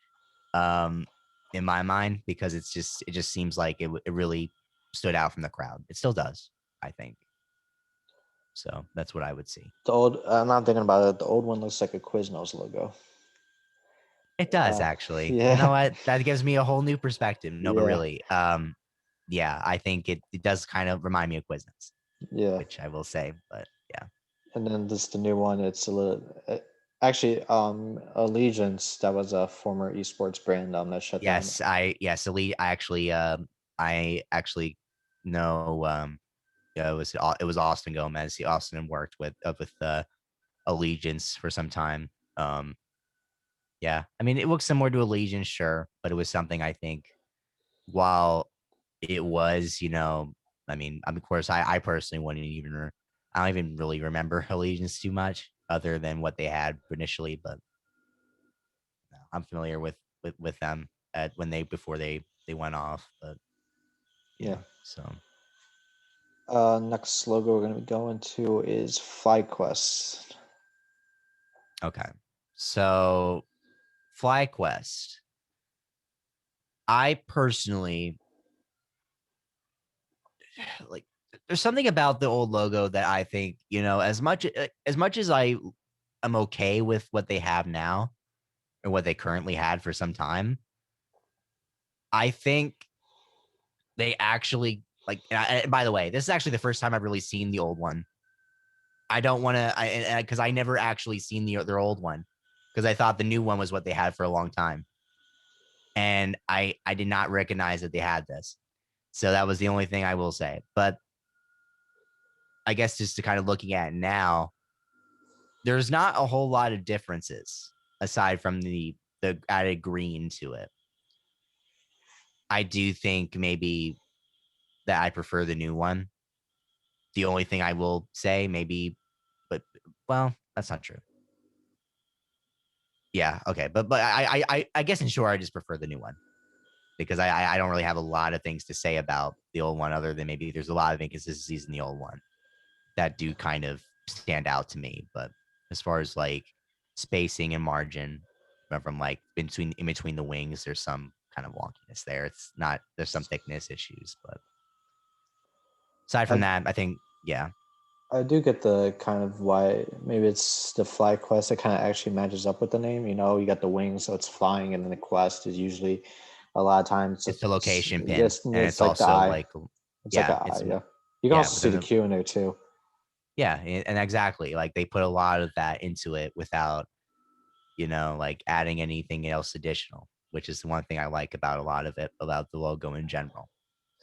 Um in my mind, because it just seems like it really stood out from the crowd. It still does, I think. So that's what I would see. The old. I'm not thinking about it. The old one looks like a Quiznos logo. It does actually. You know Yeah, what? That gives me a whole new perspective. No, but yeah, really, yeah, I think it does kind of remind me of Quiznos, yeah. which I will say, but yeah. And then this the new one. It's a little. Actually, Allegiance. That was a former esports brand. That shut down. Elite. I actually know. Yeah, it was Austin Gomez. Austin worked with Allegiance for some time. Yeah, I mean, it looks similar to Allegiance, sure, but it was something I think while it was, of course, I personally wouldn't even. I don't even really remember Allegiance too much, other than what they had initially. But no, I'm familiar with them at when before they went off. But Yeah. so Next logo we're gonna be going to is FlyQuest. okay, so FlyQuest. I personally like. There's something about the old logo that I think, as much as I'm okay with what they have now or what they currently had for some time. I think they actually like. And by the way, this is actually the first time I've really seen the old one. I don't want to, because I never actually seen their old one because I thought the new one was what they had for a long time, and I did not recognize that they had this. So that was the only thing I will say. But I guess just to kind of looking at it now, there's not a whole lot of differences aside from the added green to it. I do think maybe that I prefer the new one. The only thing I will say, maybe, but well, that's not true. Yeah, okay, but I guess in short, I just prefer the new one because I don't really have a lot of things to say about the old one other than maybe there's a lot of inconsistencies in the old one that do kind of stand out to me. But as far as like spacing and margin from like in between the wings, there's some kind of wonkiness there. It's not there's some thickness issues, but aside from I that, I think yeah. I do get the kind of why maybe it's the fly quest that kind of actually matches up with the name. You got the wings, so it's flying, and then the quest is usually a lot of times It's the it's location pin, it's, and it's it's like the also eye. like It's like yeah, an eye. it's Yeah, you can yeah, also see within the the Q in there too. yeah, and exactly like they put a lot of that into it without like adding anything else additional. which is the one thing I like about a lot of it, about the logo in general.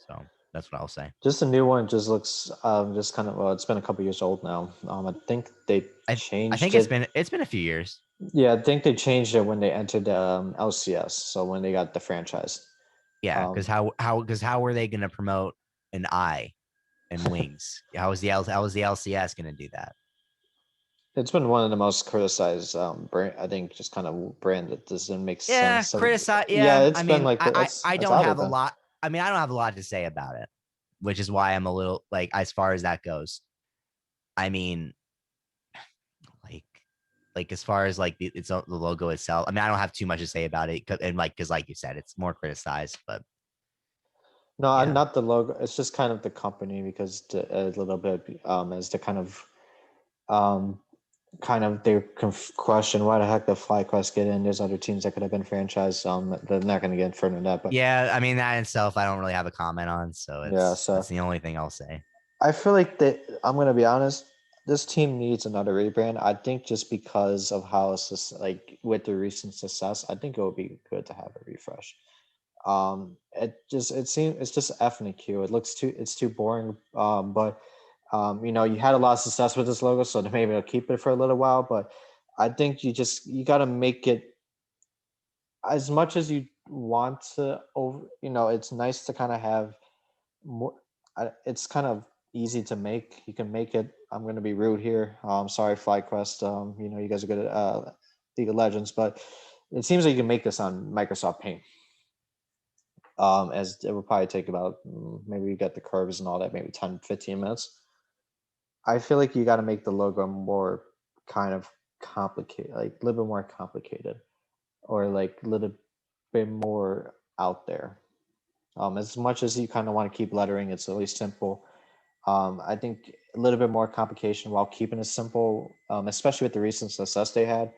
So that's what I'll say. Just the new one just looks just kind of, well, it's been a couple years old now. I think they I think changed it. it's been a few years. Yeah, I think they changed it when they entered LCS. So when they got the franchise. Yeah, because Um, how were they going to promote an eye and wings? How was the LCS going to do that? it's been one of the most criticized brand. I think just kind of brand that doesn't make Yeah, sense. And criticize. yeah, Yeah, it's I been mean, like I it's don't out of have a them. lot. I mean, I don't have a lot to say about it, which is why I'm a little like as far as that goes. I mean, like as far as like the logo itself. I mean, I don't have too much to say about it, and because like you said, it's more criticized. But No, yeah, not the logo. It's just kind of the company because a little bit as to um they question why the heck did FlyQuest get in. There's other teams that could have been franchised. They're not going to get further than that, but yeah. I mean, that in itself, I don't really have a comment on. So yeah. that's So the only thing I'll say. I feel like that. I'm going to be honest. This team needs another rebrand. I think just because of how it's like with the recent success, I think it would be good to have a refresh. It seems it's just F and a Q. It's too boring. But you know, you had a lot of success with this logo, so maybe they'll keep it for a little while. But I think you got to make it as much as you want to over. You know, it's nice to kind of have more. It's kind of easy to make. You can make it. I'm going to be rude here. Sorry, FlyQuest. You know, you guys are good at League of Legends, but it seems like you can make this on Microsoft Paint. As it would probably take about maybe you get the curves and all that, maybe 10, 15 minutes. I feel like you got to make the logo more kind of complicated, like a little bit more complicated, or like a little bit more out there. As much as you kind of want to keep lettering, it's at least simple. I think a little bit more complication while keeping it simple, especially with the recent success they had.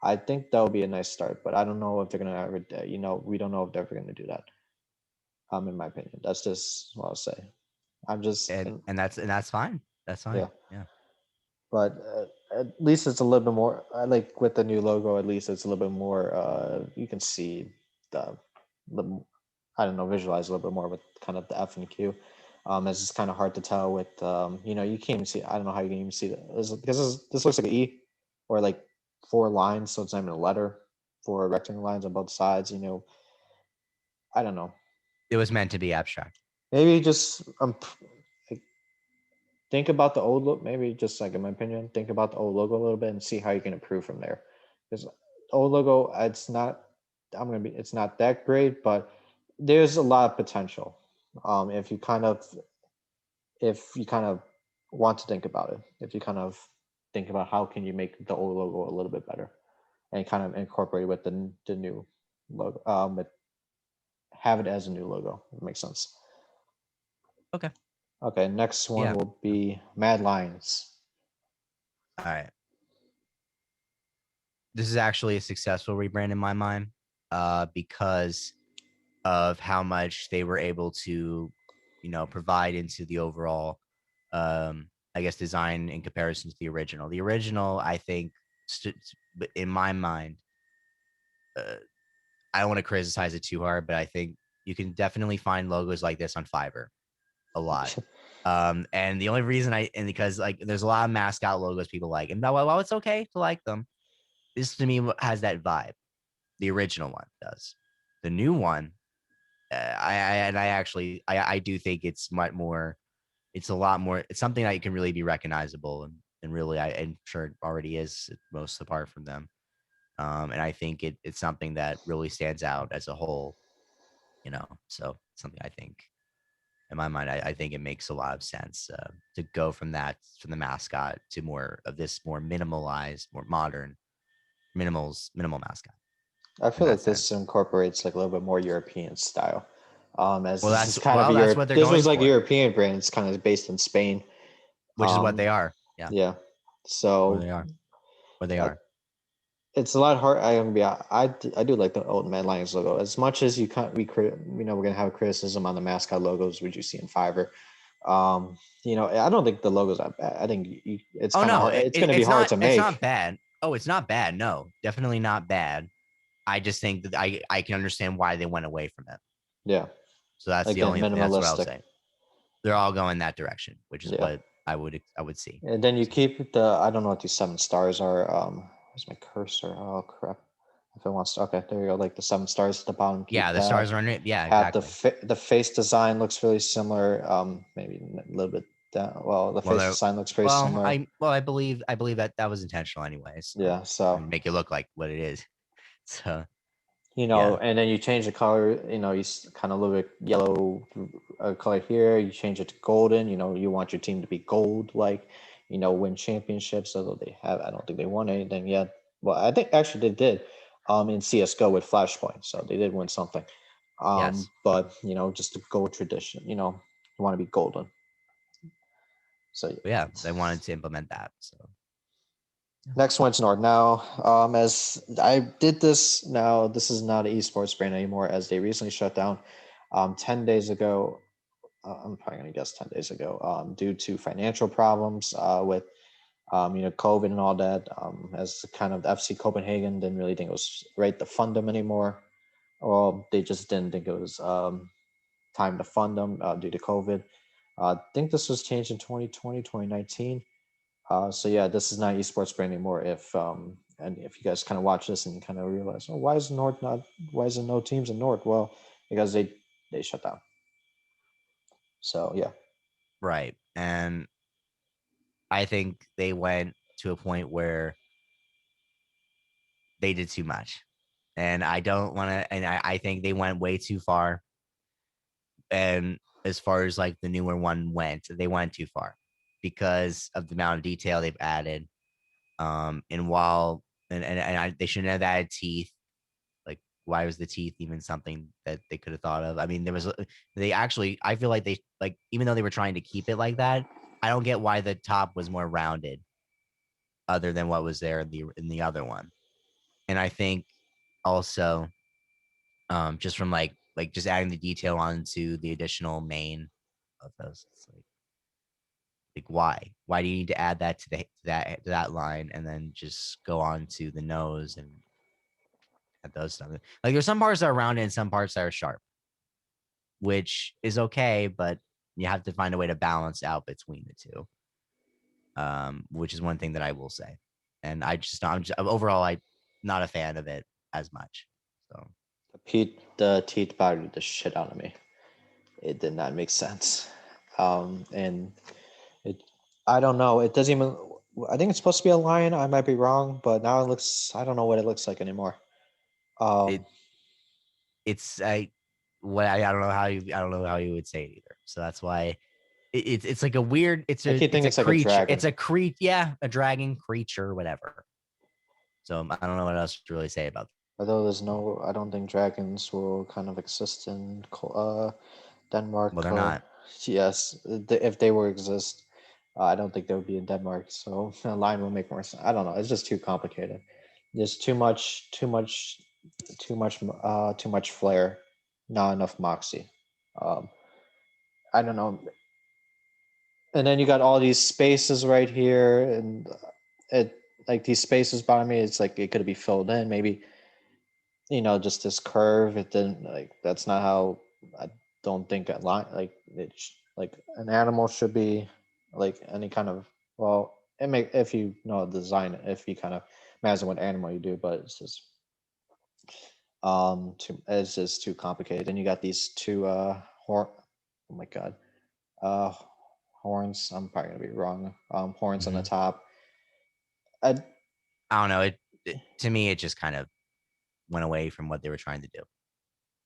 I think that would be a nice start, but I don't know if they're gonna ever. You know, we don't know if they're ever gonna do that. In my opinion, that's just what I'll say. I'm just, And that's fine. That's yeah, fine. Yeah. but at least it's a little bit more. I like with the new logo. At least it's a little bit more. You can see the I don't know, visualize a little bit more with kind of the F and Q. It's just kind of hard to tell with you know, you can't even see. I don't know how you can even see that because this looks like an E or like four lines, so it's not even a letter. Four rectangle lines on both sides. You know, I don't know. It was meant to be abstract. Maybe just like, think about the old look. Maybe just like in my opinion, think about the old logo a little bit and see how you can improve from there. Because old logo, it's not. I'm gonna be. It's not that great, but there's a lot of potential. If you kind of want to think about it, if you kind of think about how can you make the old logo a little bit better and kind of incorporate it with the new logo, but have it as a new logo. It makes sense. Okay. Okay, next one Yeah. will be Mad Lions. All right. This is actually a successful rebrand in my mind, because of how much they were able to, provide into the overall, I guess, design in comparison to the original. The original, I think, in my mind, uh, I don't want to criticize it too hard, but I think you can definitely find logos like this on Fiverr a lot. And the only reason because like there's a lot of mascot logos people like, and while it's okay to like them, this to me has that vibe. The original one does. The new one, I do think it's much more. It's a lot more. It's something that you can really be recognizable, and really, I'm sure it already is most apart from them. And I think it's something that really stands out as a whole. So something I think in my mind, I think it makes a lot of sense to go from the mascot to more of this more minimalized, more modern, minimal mascot I in feel that like this sense. incorporates like a little bit more European style. As Well, this is kind of that's what Europe. they're This going was like a for, European brand. It's kind of based in Spain. which is what Um, they are. Yeah, yeah. where So they are, where they uh, are. it's a lot hard. I do like the old Mad Lions logo as much as you can't. You know, we're gonna have a criticism on the mascot logos which you see in Fiverr. You know, I don't think the logos are bad. I think it's Oh kind of no, hard. It's gonna be hard to it's make. not bad. Oh, it's not bad. No, definitely not bad. I just think that I can understand why they went away from it. Yeah. So that's the Again, only thing. That's what I'll minimalistic. say. They're all going that direction, which is Yeah. what I would see. And then you keep the, I don't know what these 7 stars are. Where's my cursor? Oh crap. If it wants to, okay, there you go. Like the 7 stars at the bottom, Yeah, keep the that. stars are in it. Yeah, Have exactly. the face design looks really similar. Maybe a little bit down. Well, the Well, face design looks pretty well, similar. I believe that was intentional anyway. So Yeah. So make it look like what it is. So you yeah, know, and then you change the color. You know, you kind of a little bit yellow color here. You change it to golden. You know, you want your team to be gold, like, you know, win championships. Although they have, I don't think they won anything yet. Well, I think actually they did, in CS:GO with Flashpoint, so they did win something. yes, But you know, just a gold tradition. You know, you want to be golden. So but yeah, they wanted to implement that. So next one's Nord. Now, as I did this, now this is not an esports brand anymore, as they recently shut down 10 days ago. I'm probably going to guess 10 days ago, due to financial problems with, you know, COVID and all that. As kind of the FC Copenhagen didn't really think it was right to fund them anymore. Well, they just didn't think it was time to fund them due to COVID. I think this was changed in 2020, 2019. So yeah, this is not esports brand anymore. If and if you guys kind of watch this and kind of realize, oh, why is North not? Why is there no teams in North? Well, because they shut down. So yeah, right, and I think they went to a point where they did too much, and I don't want to. And I think they went way too far. And as far as like the newer one went, they went too far because of the amount of detail they've added. And while they shouldn't have added teeth. Like, why was the teeth even something that they could have thought of? I mean, there was they actually. I feel like they like even though they were trying to keep it like that, I don't get why the top was more rounded, other than what was there in the other one. And I think also, just from like just adding the detail onto the additional main of those, it's like why do you need to add that to that line and then just go on to the nose and at those stuff. Like there's some parts that are rounded and some parts that are sharp, which is okay, but you have to find a way to balance out between the two. Which is one thing that I will say. And I'm just overall I not a fan of it as much. So the teeth bothered the shit out of me. It did not make sense. And it, I don't know. It doesn't even. I think it's supposed to be a lion. I might be wrong, but now it looks. I don't know what it looks like anymore. Um, it it's I don't know how you would say it either. So that's why it's like a weird I keep it's thinking a it's like a creature. dragon. Yeah, a dragon creature, whatever. So I don't know what else to really say about Although there's no, I don't think dragons will kind of exist in well, Denmark they're or not. yes, if they were exist, I don't think they would be in Denmark. So a lion will make more sense. I don't know. It's just too complicated. There's too much flair, not enough moxie. Um, I don't know. And then you got all these spaces right here, and it like these spaces by me. It's like it could be filled in. Maybe, you know, just this curve. It didn't like that's not how I don't think a line like like an animal should be like any kind of well it may if you know design if you kind of imagine what animal you do, but it's just it's just too complicated. Then you got these two oh my god uh horns. I'm probably gonna be wrong. Horns on the Mm-hmm. top. I, I don't know. To me, it just kind of went away from what they were trying to do.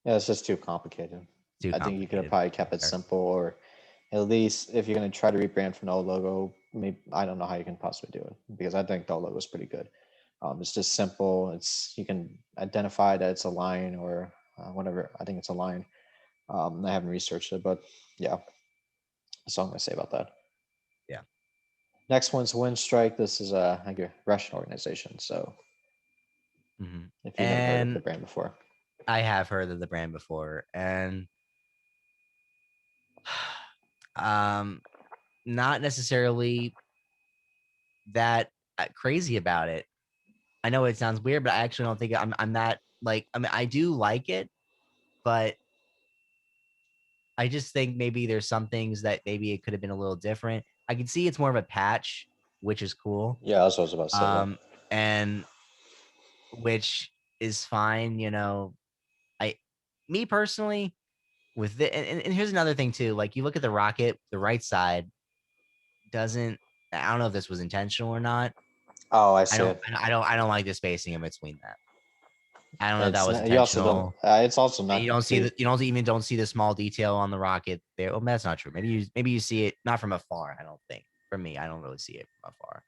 yeah, it's just too complicated. Too I think you could have complicated. probably kept it Fair. simple, or at least if you're going to try to rebrand from the old logo, maybe I don't know how you can possibly do it because I think the old logo is pretty good. It's just simple. It's you can identify that it's a line or whatever. I think it's a line. I haven't researched it, but yeah, that's all I'm going to say about that. Yeah. Next one's Wind Strike. This is a like a Russian organization. So Mm-hmm. if you never heard of the And brand before, I have heard of the brand before, and um, not necessarily that crazy about it. I know it sounds weird, but I actually don't think I'm that. like, I mean, I do like it, but I just think maybe there's some things that maybe it could have been a little different. I can see it's more of a patch, which is cool. Yeah, that's what I was about to say. Yeah. And which is fine, you know. I Me personally, with the and here's another thing too. Like, you look at the rocket, the right side doesn't, I don't know if this was intentional or not. Oh, I I see don't it. I don't like the spacing in between that. I don't know if that It's was not, you also don't. intentional. It's also You not don't see too. the, don't see the small detail on the rocket there. Oh, that's not true. Maybe you see it not from afar. I don't think. For me, I don't really see it from afar.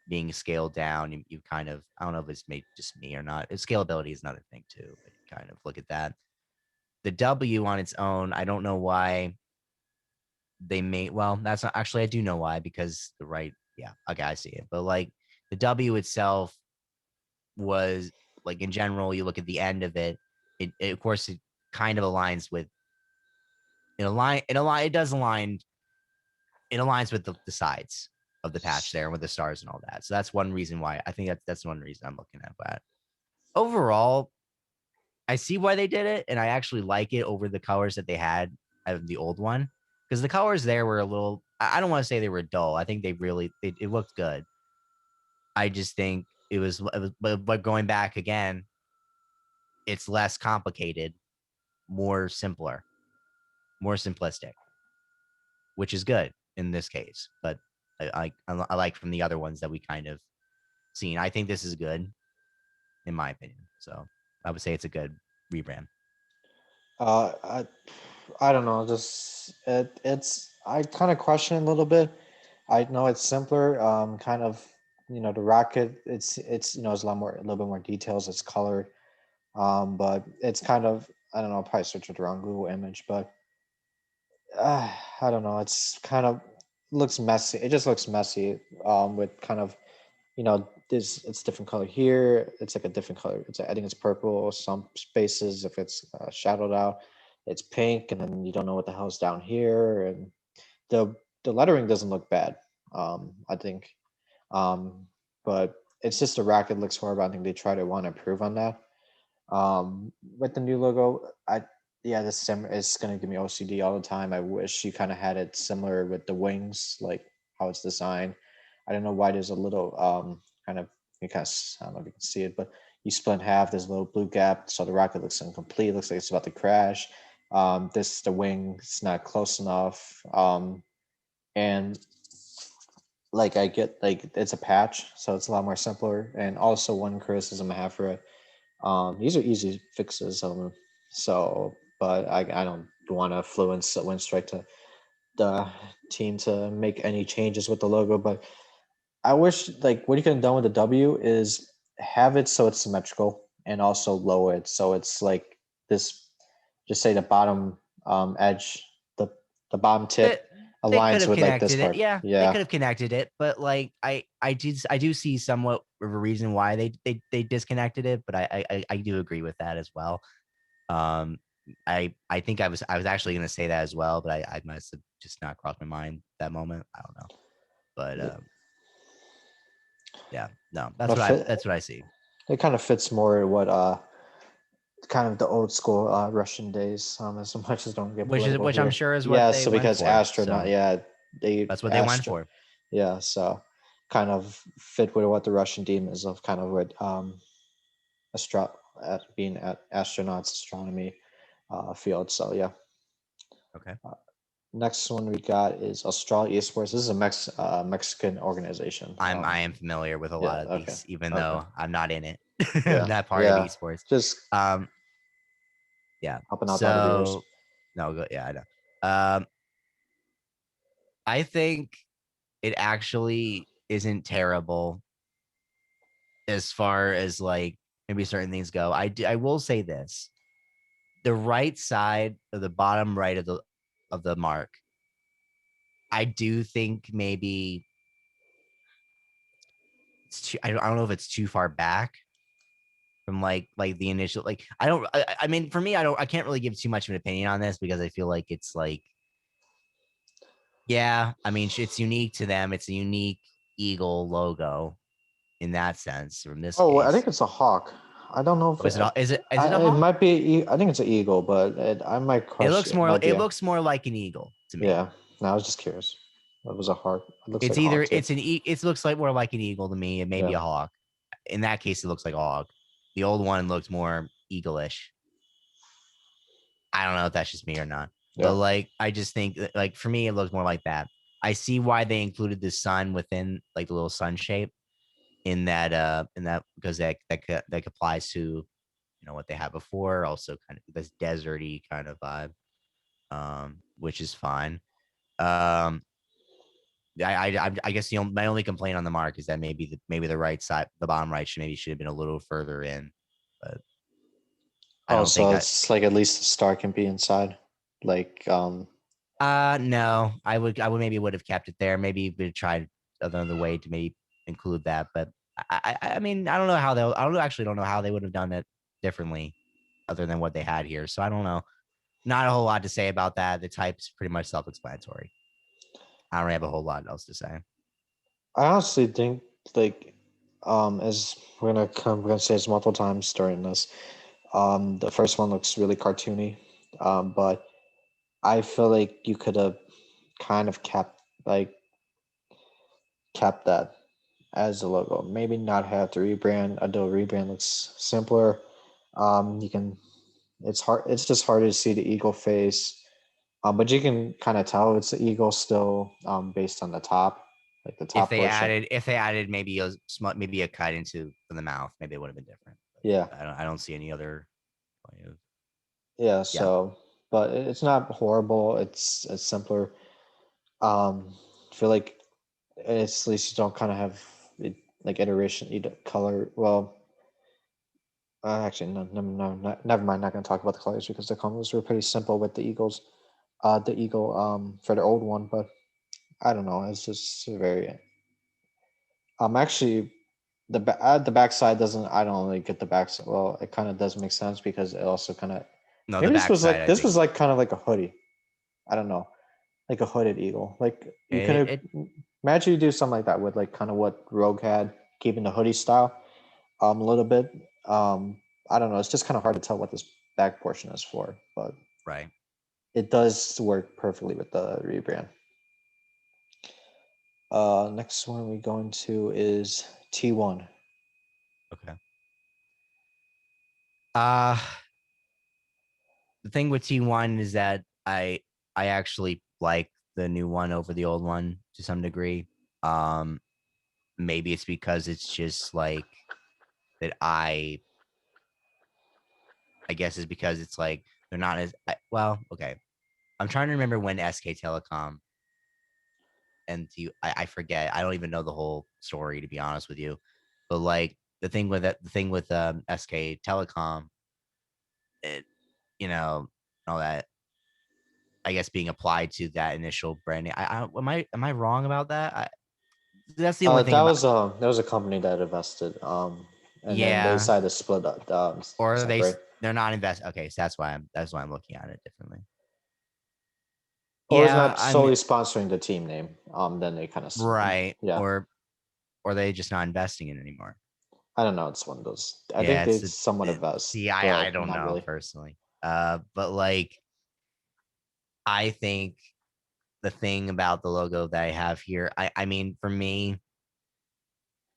Being scaled down, you kind of, I don't know if it's made just me or not. Scalability is another thing too, but you kind of look at that. The W on its own, I don't know why they made, well, that's not actually, I do know why, because the right, yeah, okay, I see it. But like, the W itself was, like, in general, you look at the end of it, it of course it kind of aligns with, it does align, it aligns with the sides of the patch there, and with the stars and all that. So that's one reason why I think that's one reason I'm looking at that. Overall, I see why they did it, and I actually like it over the colors that they had of the old one, because the colors there were a little, I don't want to say they were dull. I think it looked good. I just think but going back again, it's less complicated, more simpler, more simplistic, which is good in this case. But I like from the other ones that we kind of seen. I think this is good, in my opinion. So I would say it's a good rebrand. Uh, I, I don't know. Just it's I kind of question it a little bit. I know it's simpler. Kind of, the rocket. It's it's a lot more, a little bit more details. It's color. But it's kind of, I don't know. I'll probably search it the wrong Google image, but I don't know. It's kind of looks messy. It just looks messy. With kind of, this, it's different color here. It's like a different color. I think it's purple. Some spaces, if it's shadowed out, it's pink, and then you don't know what the hell's down here. And the the lettering doesn't look bad. I think, um, but it's just the racket looks horrible. I think they try to want to improve on that. With the new logo, yeah, this sim is gonna give me OCD all the time. I wish you kind of had it similar with the wings, like how it's designed. I don't know why there's a little kind of, I don't know if you can see it, but you split in half. There's a little blue gap, so the rocket looks incomplete. It looks like it's about to crash. The wing is not close enough. And like I get, like, it's a patch, so it's a lot more simpler. And also, one criticism I have for it, these are easy fixes. So, but I don't want to influence win strike to the team to make any changes with the logo. But I wish, like, what you could have done with the W is have it so it's symmetrical, and also lower it so it's like this. Just say the bottom edge, the the bottom They, tip they could aligns have with like this connected it. part. Yeah, they Yeah. could have connected it, but like, I do see somewhat of a reason why they disconnected it, but I do agree with that as well. Um, I think I was actually going to say that as well, but I must have just not crossed my mind that moment. I don't know, but yeah, no, But that's what I see. it kind of fits more what kind of the old school Russian days, as much as don't get political Which I'm here. sure is what Yeah, they so went because for. astronaut, So yeah, they that's what they went astro, for. yeah, so kind of fit with what the Russian team is of, kind of what astro being at astronauts, astronomy field. So yeah. Okay. Next one we got is Australia eSports. This is a Mexican organization. I am familiar with a Yeah. lot of Okay. these, even Okay. though I'm not in it. I'm Yeah. not part of Yeah. esports. Just Um, yeah. helping out the other viewers. So no, go, yeah, I know. I think it actually isn't terrible as far as like maybe certain things go. I will say this: the right side of the bottom right of the mark, I do think maybe I don't know if it's too far back from like the initial, like, I mean, for me, I can't really give too much of an opinion on this, because I feel like it's like, yeah, I mean, it's unique to them. It's a unique eagle logo in that sense, from this Oh, I think case. it's a hawk. I don't know if Is it a it hawk? might be. I think it's an eagle, but I might It crush looks it. It more might be it looks more like an eagle to me. yeah. No, I was just curious. It was a hawk. It looks It's like a hawk either too. it looks like more like an eagle to me. It may be Yeah. a hawk. In that case, it looks like a hawk. The old one looks more eagle-ish. I don't know if that's just me or not. But Yeah. like I just think like for me, it looks more like that. I see why they included the sun within like the little sun shape in that because that applies to what they had before, also kind of this deserty kind of vibe, which is fine. Um, I guess my only complaint on the mark is that maybe the right side, the bottom right should have been a little further in, but I Oh, don't think so that. it's like at least the star can be inside. Like No, I would maybe would have kept it there. Maybe we tried another way to maybe include that, but I mean I don't know how they'll. I don't actually don't know how they would have done it differently, other than what they had here. So I don't know. Not a whole lot to say about that. The type's pretty much self-explanatory. I don't really have a whole lot else to say. I honestly think like as we're gonna say this multiple times during this. The first one looks really cartoony. But I feel like you could have kind of kept that as the logo. Maybe not have the rebrand. Although rebrand looks simpler. You can. It's hard. It's just hard to see the eagle face. But you can kind of tell it's the eagle still. Based on the top, like the top portion. If they added maybe a cut into from the mouth, maybe it would have been different. Yeah. But I don't see any other. Yeah. Yeah. So, but it's not horrible. It's simpler. I feel like it's at least you don't kind of have it, like iteration, color. Well, actually, no, never mind. Not going to talk about the colors because the colors were pretty simple with the Eagles. The Eagle for the old one, but I don't know. It's just very actually the backside doesn't. I don't really get the backside. Well, it kind of does make sense because it also kind of No, the maybe backside. I this was think like kind of like a hoodie. I don't know, like a hooded eagle. Like you could have it. imagine you do something like that with like kind of what Rogue had, keeping the hoodie style a little bit. I don't know. It's just kind of hard to tell what this back portion is for, but Right. it does work perfectly with the rebrand. Next one we go into is T1. Okay. The thing with T1 is that I actually like the new one over the old one to some degree. Um, Maybe it's because it's just like that. I guess is because it's like they're not as well. Okay, I'm trying to remember when SK Telecom and I forget. I don't even know the whole story to be honest with you. But like the thing with SK Telecom, it, all that I guess being applied to that initial branding. Am I wrong about that? That's the only thing about That was a company that invested, and then they yeah. decided to split up, Or separate, they're not invest. Okay, so that's why I'm looking at it differently. or it's Yeah, not I mean solely sponsoring the team name. Then they kind of right. yeah. Or they just not investing in it anymore. I don't know. It's one of those. I think Yeah, they somewhat invest, see, I but don't not know really. personally. But like I think the thing about the logo that I have here, I mean, for me,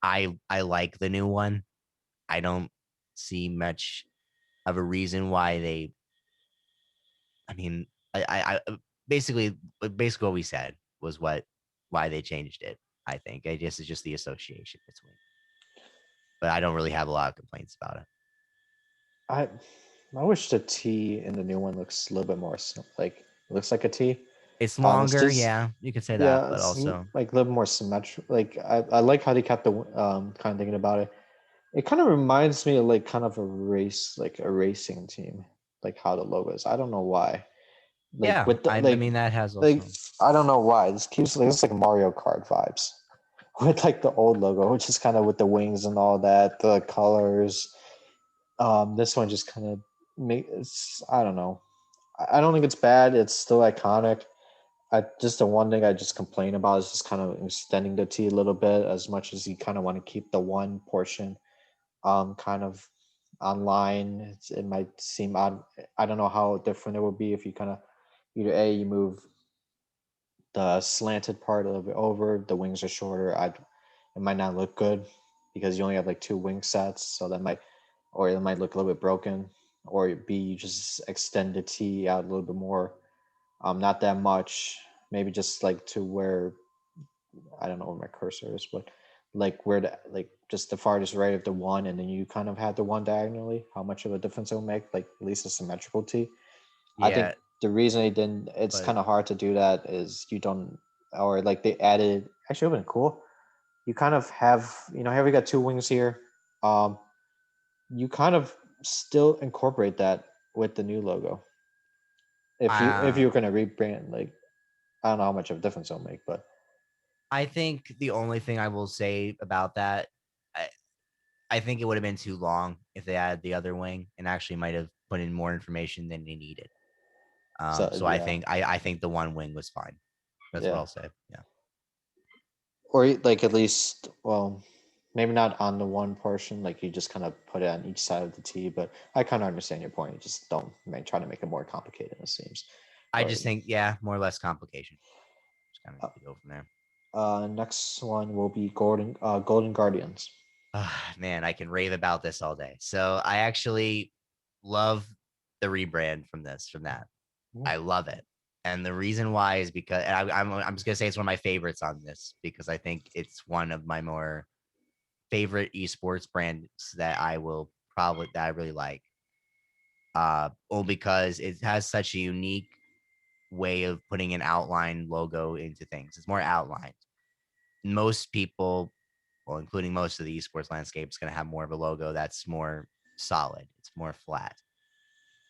I like the new one. I don't see much of a reason why they. I mean, I basically what we said was why they changed it. I think I guess it's just the association between, but I don't really have a lot of complaints about it. I I wish the T in the new one looks a little bit more like it looks like a T. It's It's longer, just yeah, you could say that, yeah, but it's also like a little more symmetric. Like I like how they kept the kind of thinking about it. It kind of reminds me of like kind of a race, like a racing team, like how the logo is. I don't know why. Like yeah, with the I mean that has like also I don't know why. This keeps like it's like Mario Kart vibes with like the old logo, which is kind of with the wings and all that, the colors. This one just kind of it's I don't know. I don't think it's bad. It's still iconic. I just the one thing I just complain about is just kind of extending the T a little bit as much as you kind of want to keep the one portion kind of online, it might seem odd. I don't know how different it would be if you kind of either A, you move the slanted part a little bit over, the wings are shorter. It might not look good because you only have like two wing sets, so that might, or it might look a little bit broken. Or B, you just extend the T out a little bit more, not that much, maybe just like to where, I don't know where my cursor is, but like where the, like just the farthest right of the one, and then you kind of had the one diagonally. How much of a difference it will make? Like at least a symmetrical T. I think Yeah, the reason they didn't, it's but kind of hard to do that is you don't, or like they added, actually it would have been cool. You kind of have, here we got two wings here. Um, you kind of still incorporate that with the new logo. If uh, you're gonna rebrand, like I don't know how much of a difference it'll make, but I think the only thing I will say about that, I, I think it would have been too long if they added the other wing and actually might have put in more information than they needed. so So yeah, I think the one wing was fine. That's what yeah, I'll say. Yeah. or like at least, well, maybe not on the one portion, like you just kind of put it on each side of the T. But I kind of understand your point. You just don't try to make it more complicated. It seems, I but just think, yeah, more or less complication. Just kind of uh, go from there. next one will be Golden Guardians. Man, I can rave about this all day. So I actually love the rebrand from that. Mm. I love it. And the reason why is because I'm just gonna say it's one of my favorites on this because I think it's one of my more favorite esports brands that I really like. Only because it has such a unique way of putting an outline logo into things. It's more outlined. Most people, well, including most of the esports landscape, is going to have more of a logo that's more solid. It's more flat.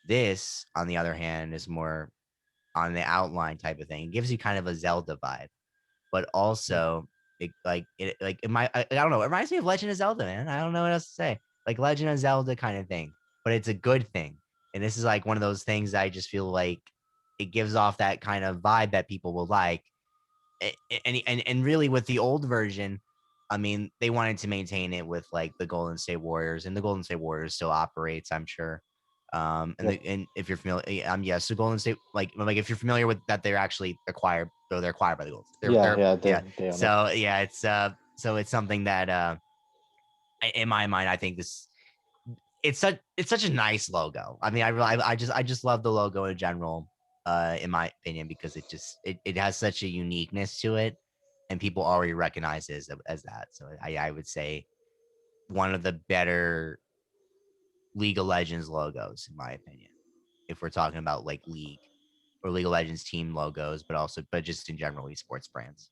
This, on the other hand, is more on the outline type of thing. It gives you kind of a Zelda vibe, but also I don't know. It reminds me of Legend of Zelda, man. I don't know what else to say. Like Legend of Zelda kind of thing, but it's a good thing. And this is like one of those things that I just feel like it gives off that kind of vibe that people will like. And really with the old version, I mean, they wanted to maintain it with like the Golden State Warriors, and the Golden State Warriors still operates, I'm sure. Yep. And if you're familiar, yes, so Golden State, like if you're familiar with that, they're actually acquired, so they're acquired by the Golden State. Yeah, They're yeah, yeah. they own it. So yeah, so it's something that in my mind, I think this it's such a nice logo. I mean, I just love the logo in general, in my opinion, because it has such a uniqueness to it, and people already recognize it as that. So I would say one of the better League of Legends logos, in my opinion, if we're talking about like League or League of Legends team logos, but just in general esports brands.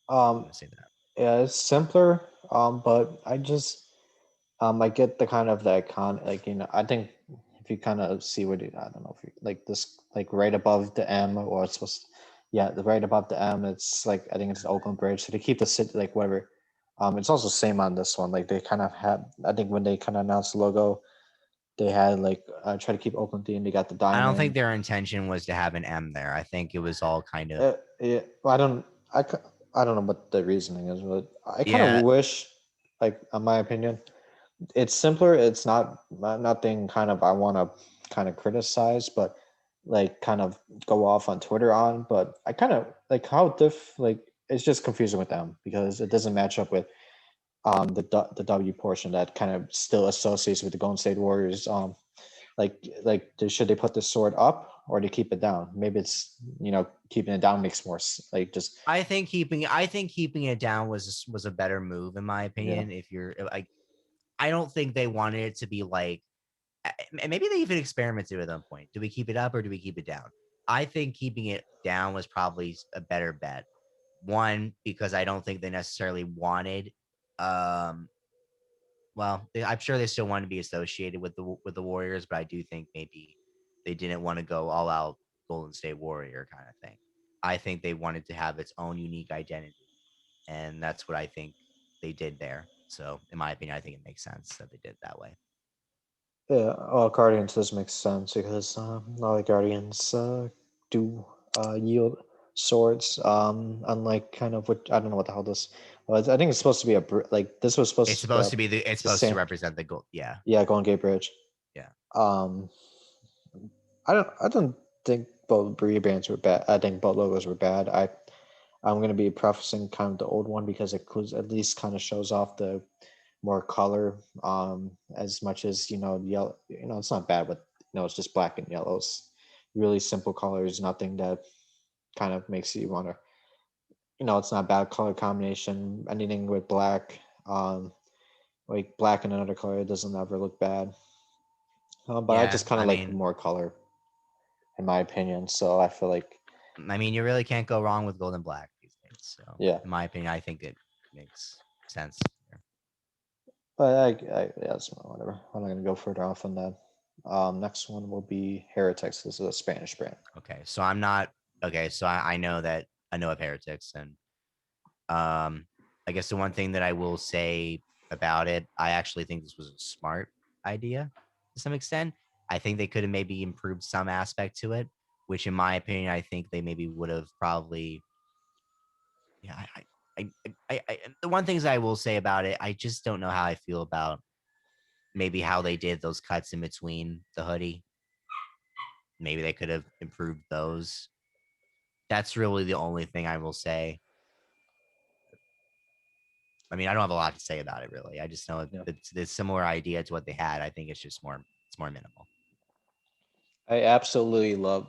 I'm Um, gonna say that. yeah, it's simpler. But I get the kind of the icon, like I think if you kind of see what I don't know if you like this, like right above the M, or it's supposed, yeah, the right above the M, it's like I think it's the Oakland Bridge. So they keep the city like whatever. It's also same on this one. Like they kind of had, I think when they kind of announced the logo, they had like try to keep Oakland theme. They got the I don't think diamond. their intention was to have an M there. I think it was all kind of Yeah, well, I don't know what the reasoning is, but I kind of yeah. wish, like in my opinion, it's simpler. It's nothing kind of I want to kind of criticize, but like kind of go off on Twitter on. But I kind of like how like it's just confusing with them because it doesn't match up with the W portion that kind of still associates with the Golden State Warriors. Should they put the sword up or to keep it down? Maybe it's keeping it down makes more like just I think keeping it down was a better move in my yeah. opinion. If you're like, I don't think they wanted it to be like, and maybe they even experimented at one point. Do we keep it up or do we keep it down? I think keeping it down was probably a better bet. One, because I don't think they necessarily wanted, um, I'm sure they still want to be associated with the Warriors, but I do think maybe they didn't want to go all out Golden State Warrior kind of thing. I think they wanted to have its own unique identity, and that's what I think they did there. So, in my opinion, I think it makes sense that they did it that way. Yeah, Guardians does make sense because a lot of Guardians do yield swords. Unlike kind of what I don't know what the hell this was. I think it's supposed to be like this was It's supposed supposed to to be it's the supposed to same. represent the gold. Yeah. Yeah, Golden Gate Bridge. Yeah. Um, I don't think both rebrands were bad. I think both logos were bad. I'm gonna be prefacing kind of the old one because it at least kind of shows off the more color. As much as yellow. It's not bad, but it's just black and yellows. Really simple colors. Nothing that kind of makes you want to. It's not bad color combination. Anything with black, like black and another color, it doesn't ever look bad. But I Yeah. just kind of like more color, in my opinion. So I feel like, You really can't go wrong with gold and black these days. So, yeah. in my opinion, I think it makes sense. But yeah, it's whatever. I'm not gonna go further off on that. Next one will be Heretics. This is a Spanish brand. Okay, so I'm not okay. So I know that I know of heretics, and I guess the one thing that I will say about it, I actually think this was a smart idea to some extent. I think they could have maybe improved some aspect to it, which, in my opinion, I think they maybe would have probably. Yeah, the one things I will say about it, I just don't know how I feel about maybe how they did those cuts in between the hoodie. Maybe they could have improved those. That's really the only thing I will say. I mean, I don't have a lot to say about it really. I just know Yeah. it's a similar idea to what they had. I think it's more minimal. I absolutely love.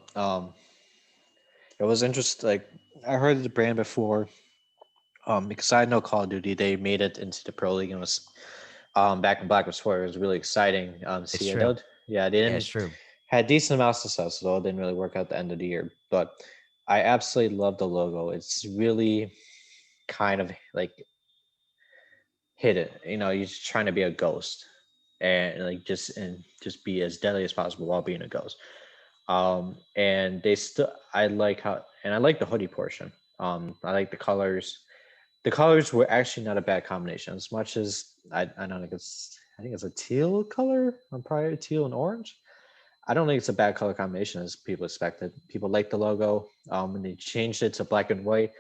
It was interesting. Like I heard of the brand before. Because I know Call of Duty, they made it into the Pro League and was back in Black Ops 4. It was really exciting to It's see it. true. Yeah, they Yeah, it's didn't true. had decent amounts of success, though it didn't really work out at the end of the year. But I absolutely love the logo. It's really kind of like hidden. You're just trying to be a ghost and just be as deadly as possible while being a ghost. And I like I like the hoodie portion. I like the colors. The colors were actually not a bad combination. As much as I don't think I think it's a teal color. I'm probably teal and orange. I don't think it's a bad color combination as people expected. People like the logo. When they changed it to black and white,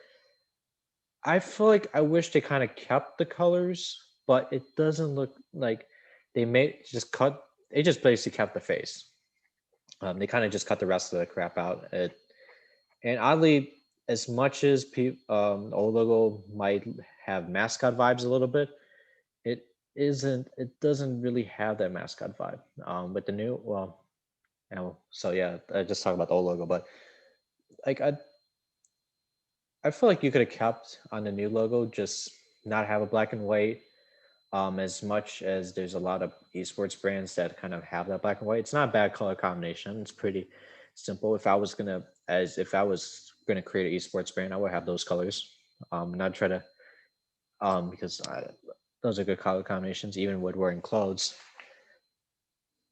I feel like I wish they kind of kept the colors, but it doesn't look like they made just cut. They just basically kept the face. They kind of just cut the rest of the crap out. And oddly, as much as the old logo might have mascot vibes a little bit, it isn't. It doesn't really have that mascot vibe. With the new, well, so yeah, I just talked about the old logo, but like I feel like you could have kept on the new logo, just not have a black and white. As much as there's a lot of esports brands that kind of have that black and white, it's not a bad color combination. It's pretty simple. If I was gonna create an esports brand, I would have those colors. And I'd try to because those are good color combinations, even with wearing clothes.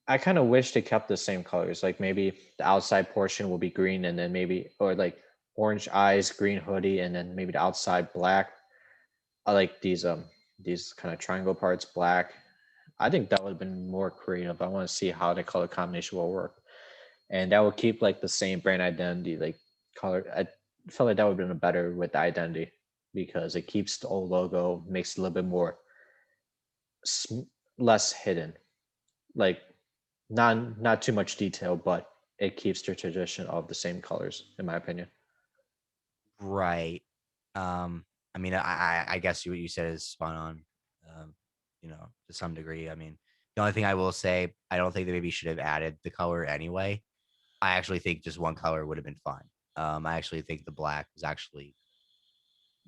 I kind of wish they kept the same colors. Like maybe the outside portion will be green, and then maybe or like orange eyes, green hoodie, and then maybe the outside black. I like these kind of triangle parts black. I think that would have been more creative. I want to see how the color combination will work, and that would keep like the same brand identity, like color. I felt like that would have been better with the identity because it keeps the old logo, makes it a little bit more less hidden, like not too much detail, but it keeps the tradition of the same colors, in my opinion. Right. I mean, I guess what you said is spot on. Um, to some degree. I mean, the only thing I will say, I don't think they maybe should have added the color anyway. I actually think just one color would have been fine. I actually think the black was actually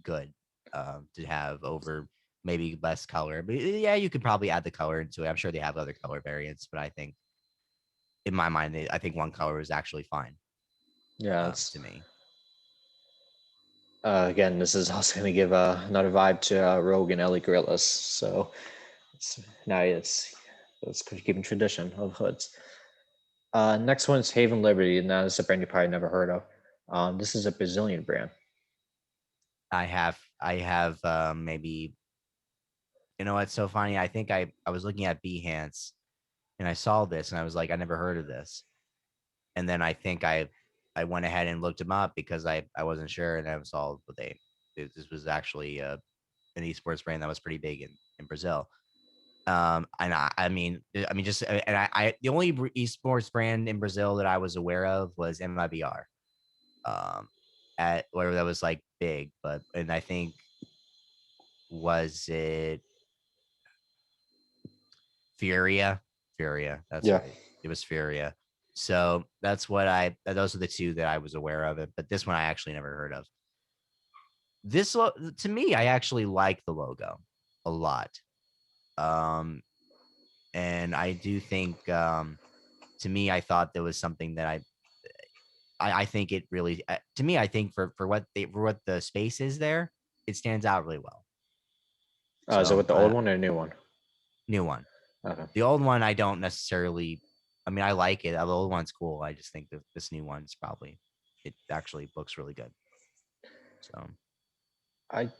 good to have over maybe less color. But yeah, you could probably add the color into it. I'm sure they have other color variants, but I think in my mind, I think one color is actually fine Yeah, it's to me. again, this is also going to give another vibe to Rogue and Ellie Gorillas. So it's keeping tradition of hoods. Next one is Haven Liberty, and that is a brand you probably never heard of. This is a Brazilian brand. I have maybe you know what's so funny? I think I was looking at Behance and I saw this and I was like, I never heard of this. And then I think I went ahead and looked them up because I wasn't sure, and I saw that this was actually an esports brand that was pretty big in Brazil. And just and I the only esports brand in Brazil that I was aware of was MIBR, at where that was like big, and I think was it Furia? Furia, that's Yeah. right. It was Furia. So those are the two that I was aware of it, but this one I actually never heard of. To me, I actually like the logo a lot. And I do think to me, I thought there was something that I think it really to me, I think for what the space is there, it stands out really well. Is it So with the old one or a new one? new one. Okay. The old one, I don't necessarily. I mean, I like it. The old one's cool. I just think that this new one's probably it actually looks really good. So I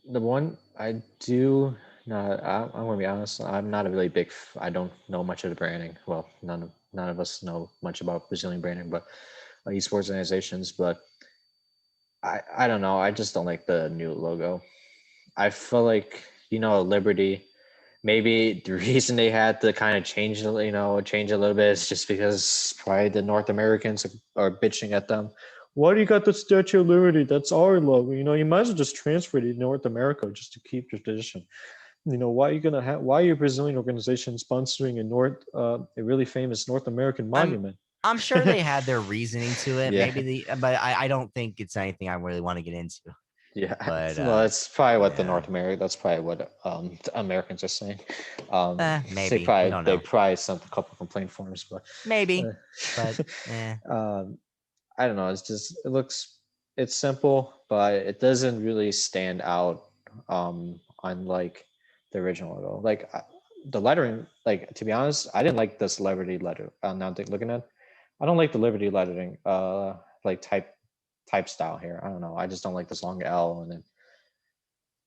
the one I do not. I'm gonna be honest. I'm not a really big. I don't know much of the branding. Well, none of us know much about Brazilian branding, but esports organizations. But I don't know. I just don't like the new logo. I feel like Liberty. Maybe the reason they had to kind of change a little bit is just because probably the North Americans are bitching at them. Why do you got the Statue of Liberty? That's our logo. You might as well just transfer it to North America just to keep your tradition. Why are you gonna have? Why are you a Brazilian organization sponsoring a really famous North American I'm monument? I'm sure they had their reasoning to it. Yeah, But I don't think it's anything I really want to get into. yeah. But Well, that's probably what the yeah, North America. That's probably what the Americans are saying. They maybe we probably don't they know. probably sent a couple complaint forms, but. Maybe, but Uh, um, I don't know. It's simple, but it doesn't really stand out. Unlike the original logo, the lettering. Like, to be honest, I didn't like the celebrity letter. Now looking at, I don't like the Liberty lettering. Like type style here. I don't know. I just don't like this long L, and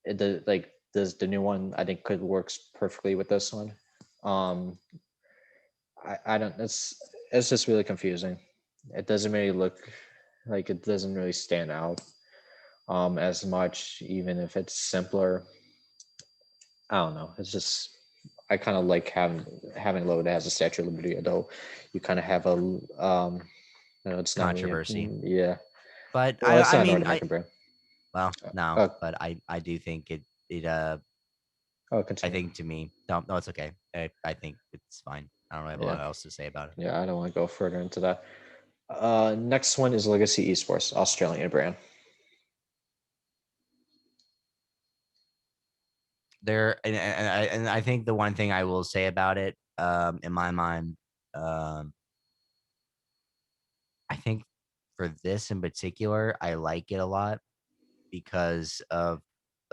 then the new one I think could works perfectly with this one. Um, I don't. It's just really confusing. It doesn't really look like it doesn't really stand out as much, even if it's simpler. I don't know. It's just I kind of like having a logo that has a Statue of Liberty, although you kind of have a it's not really controversy. yeah. But Well, it's I not a North mean, American brand. well, no, Uh, but I do think it I Continue. think to me, no, it's okay. I think it's fine. I don't have a Yeah, lot else to say about it. yeah. I don't want to go further into that. Next one is Legacy Esports, Australian brand. And I think the one thing I will say about it, in my mind, I think for this in particular, I like it a lot because of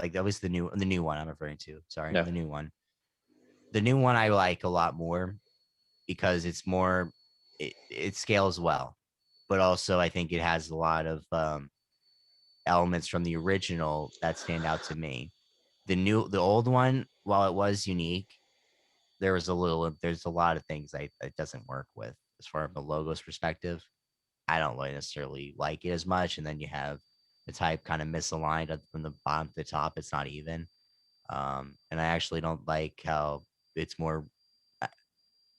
like that was the new one I'm referring to. Sorry, Yeah. the new one. The new one I like a lot more because it's more it scales well, but also I think it has a lot of elements from the original that stand out to me. The old one, while it was unique, there's a lot of things that it doesn't work with as far as a logo's perspective. I don't really necessarily like it as much. And then you have the type kind of misaligned from the bottom to the top. It's not even. And I actually don't like how it's more. uh,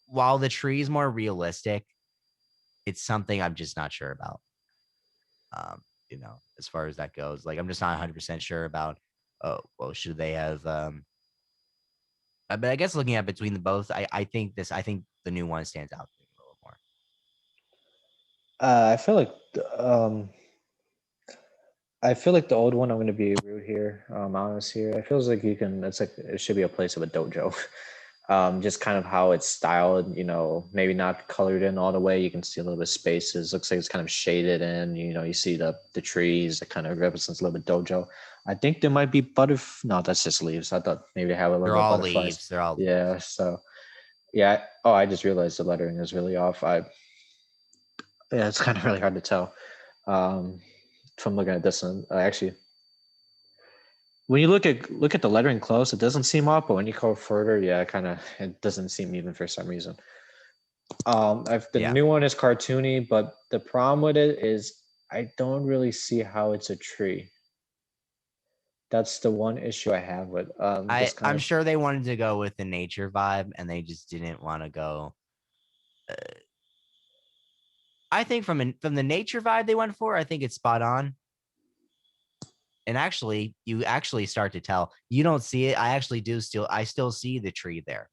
While the tree is more realistic, it's something I'm just not sure about. Um, as far as that goes, like I'm just not 100% sure about. Oh, well, should they have? But I guess looking at between the both, I think the new one stands out to me a little more. I feel like I feel like the old one. I'm going to be rude here, honest here. It feels like you can. It's like it should be a place of a dojo. Just kind of how it's styled. Maybe not colored in all the way. You can see a little bit of spaces. Looks like it's kind of shaded in. You see the trees. That kind of represents a little bit dojo. I think there might be No, that's just leaves. I thought maybe they have a little They're bit of all butterflies. leaves. They're all leaves. Yeah. So yeah. Oh, I just realized the lettering is really off. Yeah, it's kind of really hard to tell. Um, from looking at this one. Actually, when you look at the lettering close, it doesn't seem off, but when you go further, yeah, it doesn't seem even for some reason. The Yeah. new one is cartoony, but the problem with it is I don't really see how it's a tree. That's the one issue I have with this kind I'm of. sure they wanted to go with the nature vibe and they just didn't want to go. I think from the nature vibe they went for, I think it's spot on. And actually, you actually start to tell. You don't see it. I still see the tree there.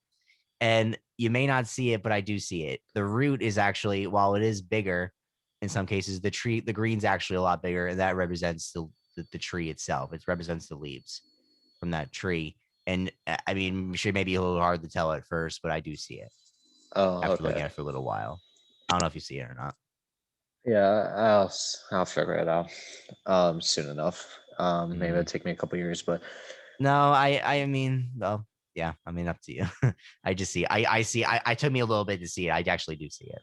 And you may not see it, but I do see it. The root is actually, while it is bigger, in some cases, the green's actually a lot bigger, and that represents the tree itself. It represents the leaves from that tree. And I mean, sure, maybe a little hard to tell at first, but I do see it Oh, after looking okay. at it for a little while. I don't know if you see it or not. Yeah, I'll figure it out soon enough. Maybe it'll Mm. take me a couple years, but No, I mean, well, yeah, I mean, up to you. I just see, I see, I took me a little bit to see it. I actually do see it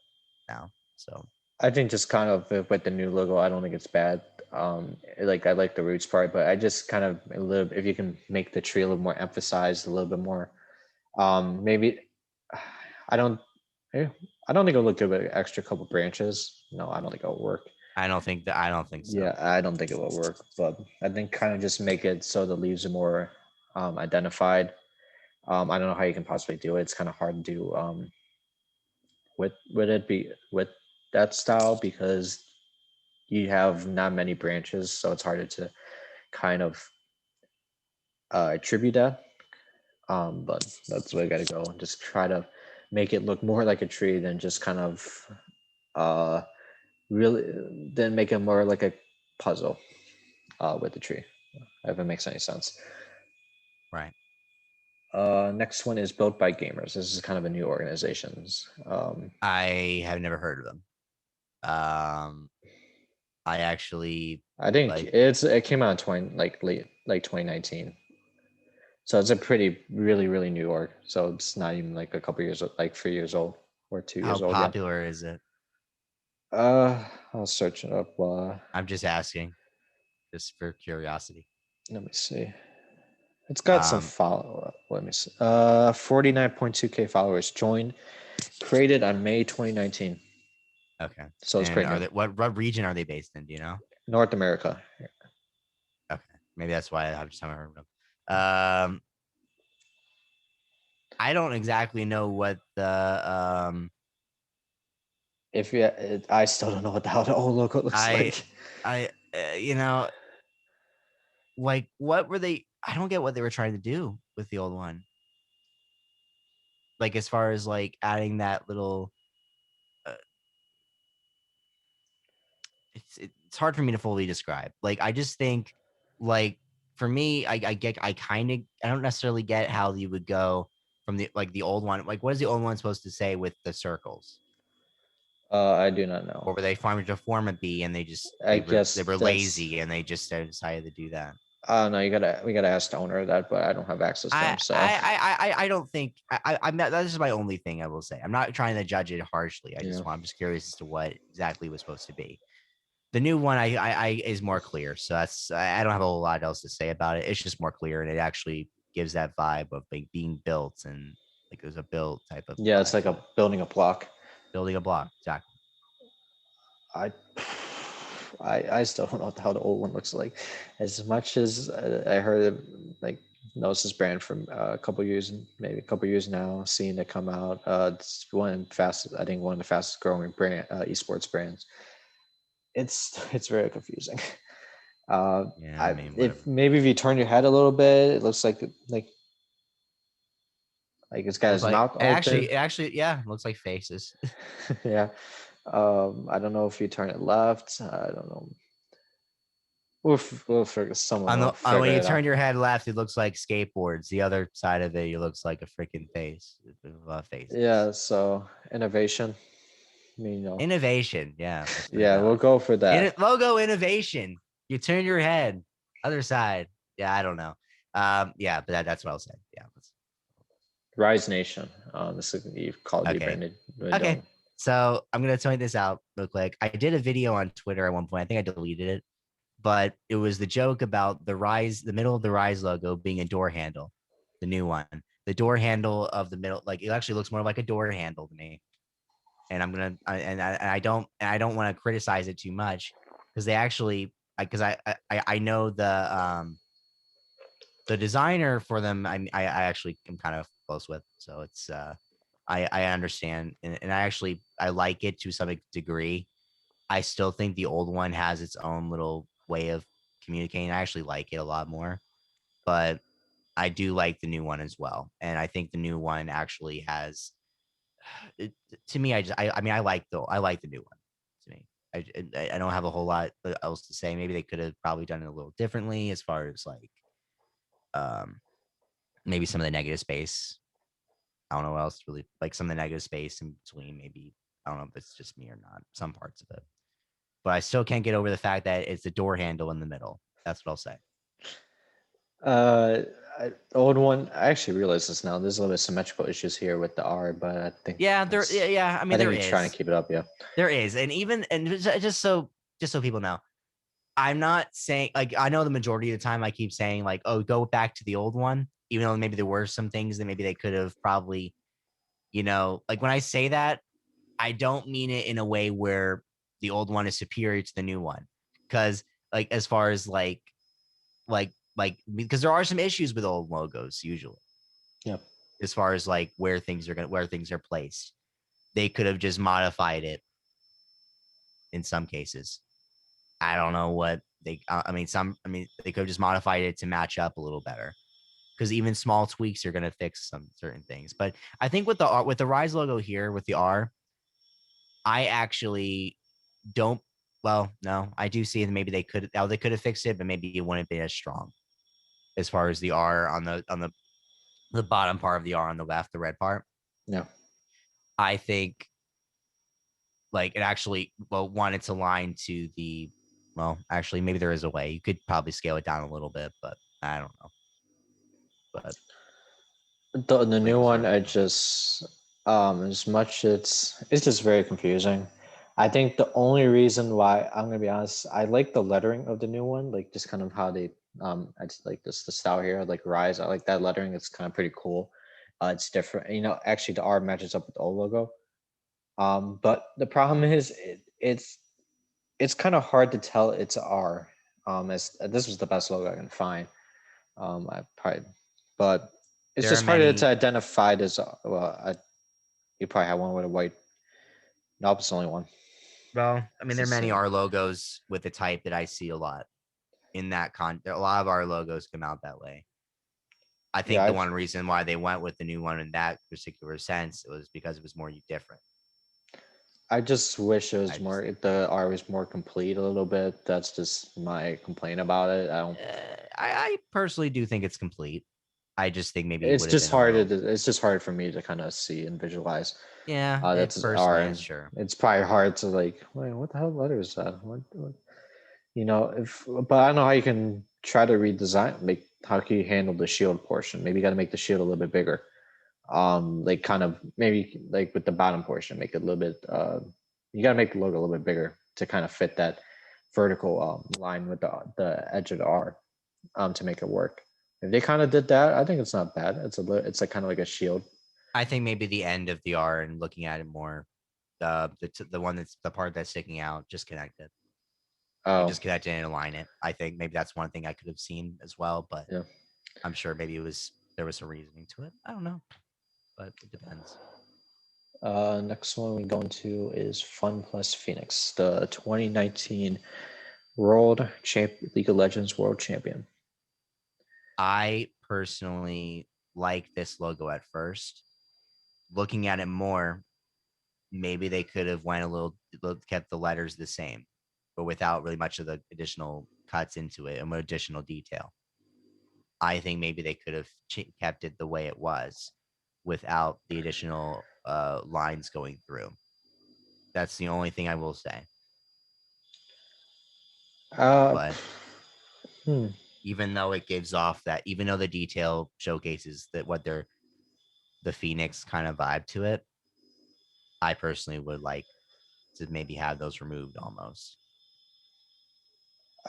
now. So I think just kind of with the new logo, I don't think it's bad. Like I like the roots part, but I just kind of a little. If you can make the tree a little more emphasized, a little bit more. Maybe I don't. eh, I don't think it'll look good with an extra couple branches. No, I don't think it'll work. I don't think so. Yeah, I don't think it will work. But I think kind of just make it so the leaves are more identified. I don't know how you can possibly do it. It's kind of hard to do with it be with that style because you have not many branches, so it's harder to kind of attribute that. But that's where I got to go and just try to make it look more like a tree than just kind of uh, really, then make it more like a puzzle with the tree, if it makes any sense. Right. Next one is built by gamers. This is kind of a new organizations. I have never heard of them. Um, I actually I think like, it came out in 20 like late like 2019. So it's a pretty really new org. So it's not even like a couple years like 3 years old or 2 years how old yet. popular is it? I'll search it up. I'm just asking, just for curiosity. Let me see. It's got some Um, follow. Let me see. 49.2K followers joined. Created on May 2019. okay. So it's And pretty are new. they what region are they based in? Do you know? North America. Okay, maybe that's why I just haven't heard of them. I don't exactly know what the If you, I still don't know what the hell the old logo looks I like. you know, like what were they? I don't get what they were trying to do with the old one. Like as far as like adding that little, uh, it's hard for me to fully describe. Like I just think, like for me, I don't necessarily get how you would go from the old one. Like what is the old one supposed to say with the circles? I do not know. Or were they farming to form a bee and I they guess were that's. lazy and they just decided to do that? I don't know. We gotta ask the owner of that, but I don't have access to him. So I don't think I'm not, that's just my only thing I will say. I'm not trying to judge it harshly. yeah, I'm just curious as to what exactly was supposed to be. The new one I is more clear, so I don't have a whole lot else to say about it. It's just more clear and it actually gives that vibe of being built and like there's a build type of yeah, it's vibe like to a it. building a block. Building a block, exactly. I I still don't know how the old one looks like. As much as I heard like knows this brand from a couple years, maybe a couple years now, seeing it come out. It's I think one of the fastest growing brand esports brands. It's very confusing. Yeah, I I mean, if whatever. maybe if you turn your head a little bit, it looks like it's got Looks his like mouth open. it actually, yeah, looks like faces. Yeah. I don't know if you turn it left. I don't know. We'll figure. Someone will On when figure you it turn out. your head left, it looks like skateboards. The other side of it, it looks like a freaking face. Faces. Yeah. So innovation. I mean, Innovation. Yeah, let's put it yeah, that we'll way. go for that. Logo innovation. You turn your head. Other side. Yeah, I don't know. Yeah, but that's what I'll say. Yeah. Rise Nation. This is you call it Okay. rebranded. We're Okay. doing. So I'm gonna point this out real quick. I did a video on Twitter at one point. I think I deleted it, but it was the joke about the middle of the Rise logo being a door handle, the new one. The door handle of the middle, like it actually looks more like a door handle to me. and I don't want to criticize it too much because they actually because I know the designer for them. I actually am kind of close with, so it's I understand, and I like it to some degree. I still think the old one has its own little way of communicating. I actually like it a lot more, but I do like the new one as well. And I think the new one actually has it, to me. I mean, I like the new one. To me, I don't have a whole lot else to say. Maybe they could have probably done it a little differently as far as like um maybe some of the negative space. I don't know what else really like some of the negative space in between. Maybe I don't know if it's just me or not. Some parts of it, but I still can't get over the fact that it's the door handle in the middle. That's what I'll say. The old one. I actually realize this now. There's a little bit of symmetrical issues here with the R, but I think Yeah, that's. yeah. I mean, I think there you're trying to is, keep it up. Yeah. there is, and even and just so people know, I'm not saying like I know the majority of the time I keep saying like, oh, go back to the old one, even though maybe there were some things that maybe they could have probably, like when I say that, I don't mean it in a way where the old one is superior to the new one, because like as far as like because there are some issues with old logos usually Yep. as far as like where things are placed. They could have just modified it in some cases. I don't know what they. I mean, they could have just modified it to match up a little better because even small tweaks are going to fix some certain things. But I think with the Rise logo here with the R, I actually don't. Well, no, I do see that maybe they could have fixed it, but maybe it wouldn't be as strong as far as the R on the bottom part of the R on the left, the red part. Yeah. I think like it actually wanted to line to the actually maybe there is a way you could probably scale it down a little bit, but I don't know. But The what do new you say? one, I just as much it's just very confusing. I think the only reason why I'm gonna be honest, I like the lettering of the new one, like just kind of how they I just like this the style here, like Rise. I like that lettering. It's kind of pretty cool. It's different. Actually the R matches up with the old logo. But the problem is it's kind of hard to tell it's R. As this was the best logo I can find. I probably, but it's There are just harder to many. identify this. You probably have one with a white. Nope, it's only one. Well, I mean, It's there the are many same. R logos with the type that I see a lot in that a lot of our logos come out that way. I Yeah, think the one reason why they went with the new one in that particular sense was because it was more different. I just wish it I was just more. think The art was more complete a little bit. That's just my complaint about it. I don't. I personally do think it's complete. I just think maybe it It's would have just been a hard. little. It's just hard for me to kind of see and visualize. Yeah, it That's his personally art, is and sure. it's probably hard to like. Wait, what the hell letter is that? What if but I don't know how you can try to redesign make how can you handle the shield portion. Maybe you got to make the shield a little bit bigger. Like kind of maybe like with the bottom portion, make it a little bit you got to make the logo a little bit bigger to kind of fit that vertical line with the edge of the R to make it work. If they kind of did that, I think it's not bad. It's like kind of like a shield. I think maybe the end of the R and looking at it more, the one that's the part that's sticking out, just connect it. Like Oh just connect it and align it. I think maybe that's one thing I could have seen as well, but yeah. I'm sure maybe there was some reasoning to it. I don't know, but it depends. Next one we go into is Fun Plus Phoenix, the 2019 World Champ League of Legends World Champion. I personally like this logo at first. Looking at it more, maybe they could have went a little kept the letters the same, but without really much of the additional cuts into it and additional detail. I think maybe they could have kept it the way it was without the additional lines going through. That's the only thing I will say. Uh, But hmm. even though it gives off that, even though the detail showcases that what they're the Phoenix kind of vibe to it, I personally would like to maybe have those removed almost.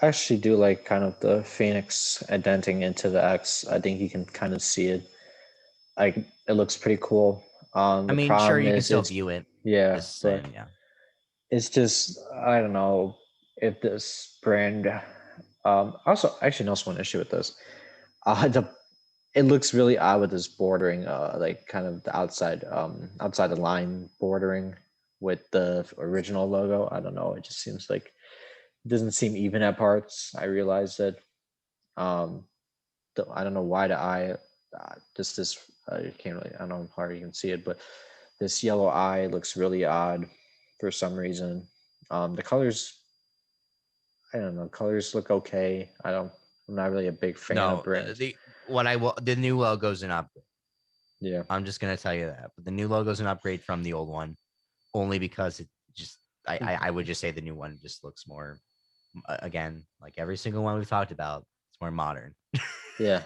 I actually do like kind of the Phoenix indenting into the X. I think you can kind of see it. Like it looks pretty cool. I The mean, sure, problem you can is still it's view it. yeah, Just but saying, yeah. it's just I don't know if this brand. Also, actually, no one issue with this. The it looks really odd with this bordering, like kind of the outside the line bordering with the original logo. I don't know. It just seems like it doesn't seem even at parts. I realized that. Um, I don't know why the eye, this you can't really, I don't know how you can see it, but this yellow eye looks really odd for some reason. The colors, I don't know, colors look okay. I'm not really a big fan of No, brands. the new logo's an upgrade. Yeah, I'm just gonna tell you that. But the new logo's an upgrade from the old one, only because it just I would just say the new one just looks more again, like every single one we've talked about, it's more modern. yeah,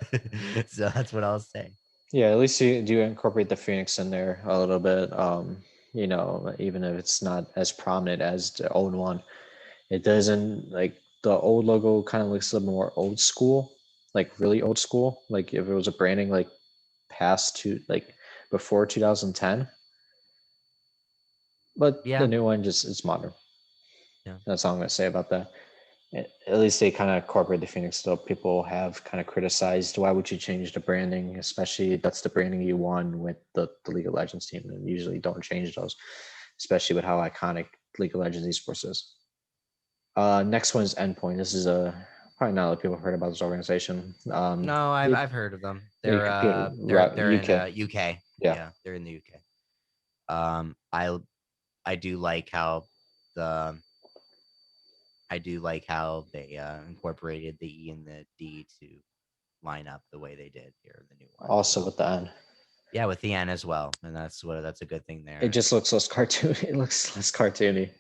So that's what I'll say. yeah. At least you do incorporate the phoenix in there a little bit. Even if it's not as prominent as the old one, it doesn't like the old logo kind of looks a little more old school, like really old school. Like if it was a branding like past to like before 2010, but the Yeah. new one just is modern. Yeah. That's all I'm gonna say about that. At least they kind of incorporate the Phoenix. Though people have kind of criticized, why would you change the branding, especially that's the branding you won with the League of Legends team, and usually don't change those, especially with how iconic League of Legends esports is. Next one is Endpoint. This is a probably not a lot of people have heard about this organization. No, I've They, I've heard of them. they They're compete they're in UK. UK. Yeah, Yeah, they're in the UK. Um, I I do like how the I do like how they incorporated the E and the D to line up the way they did here in the new one. also So with the N. yeah, with the N as well, and that's a good thing It there. just looks less cartoony. It looks less cartoony.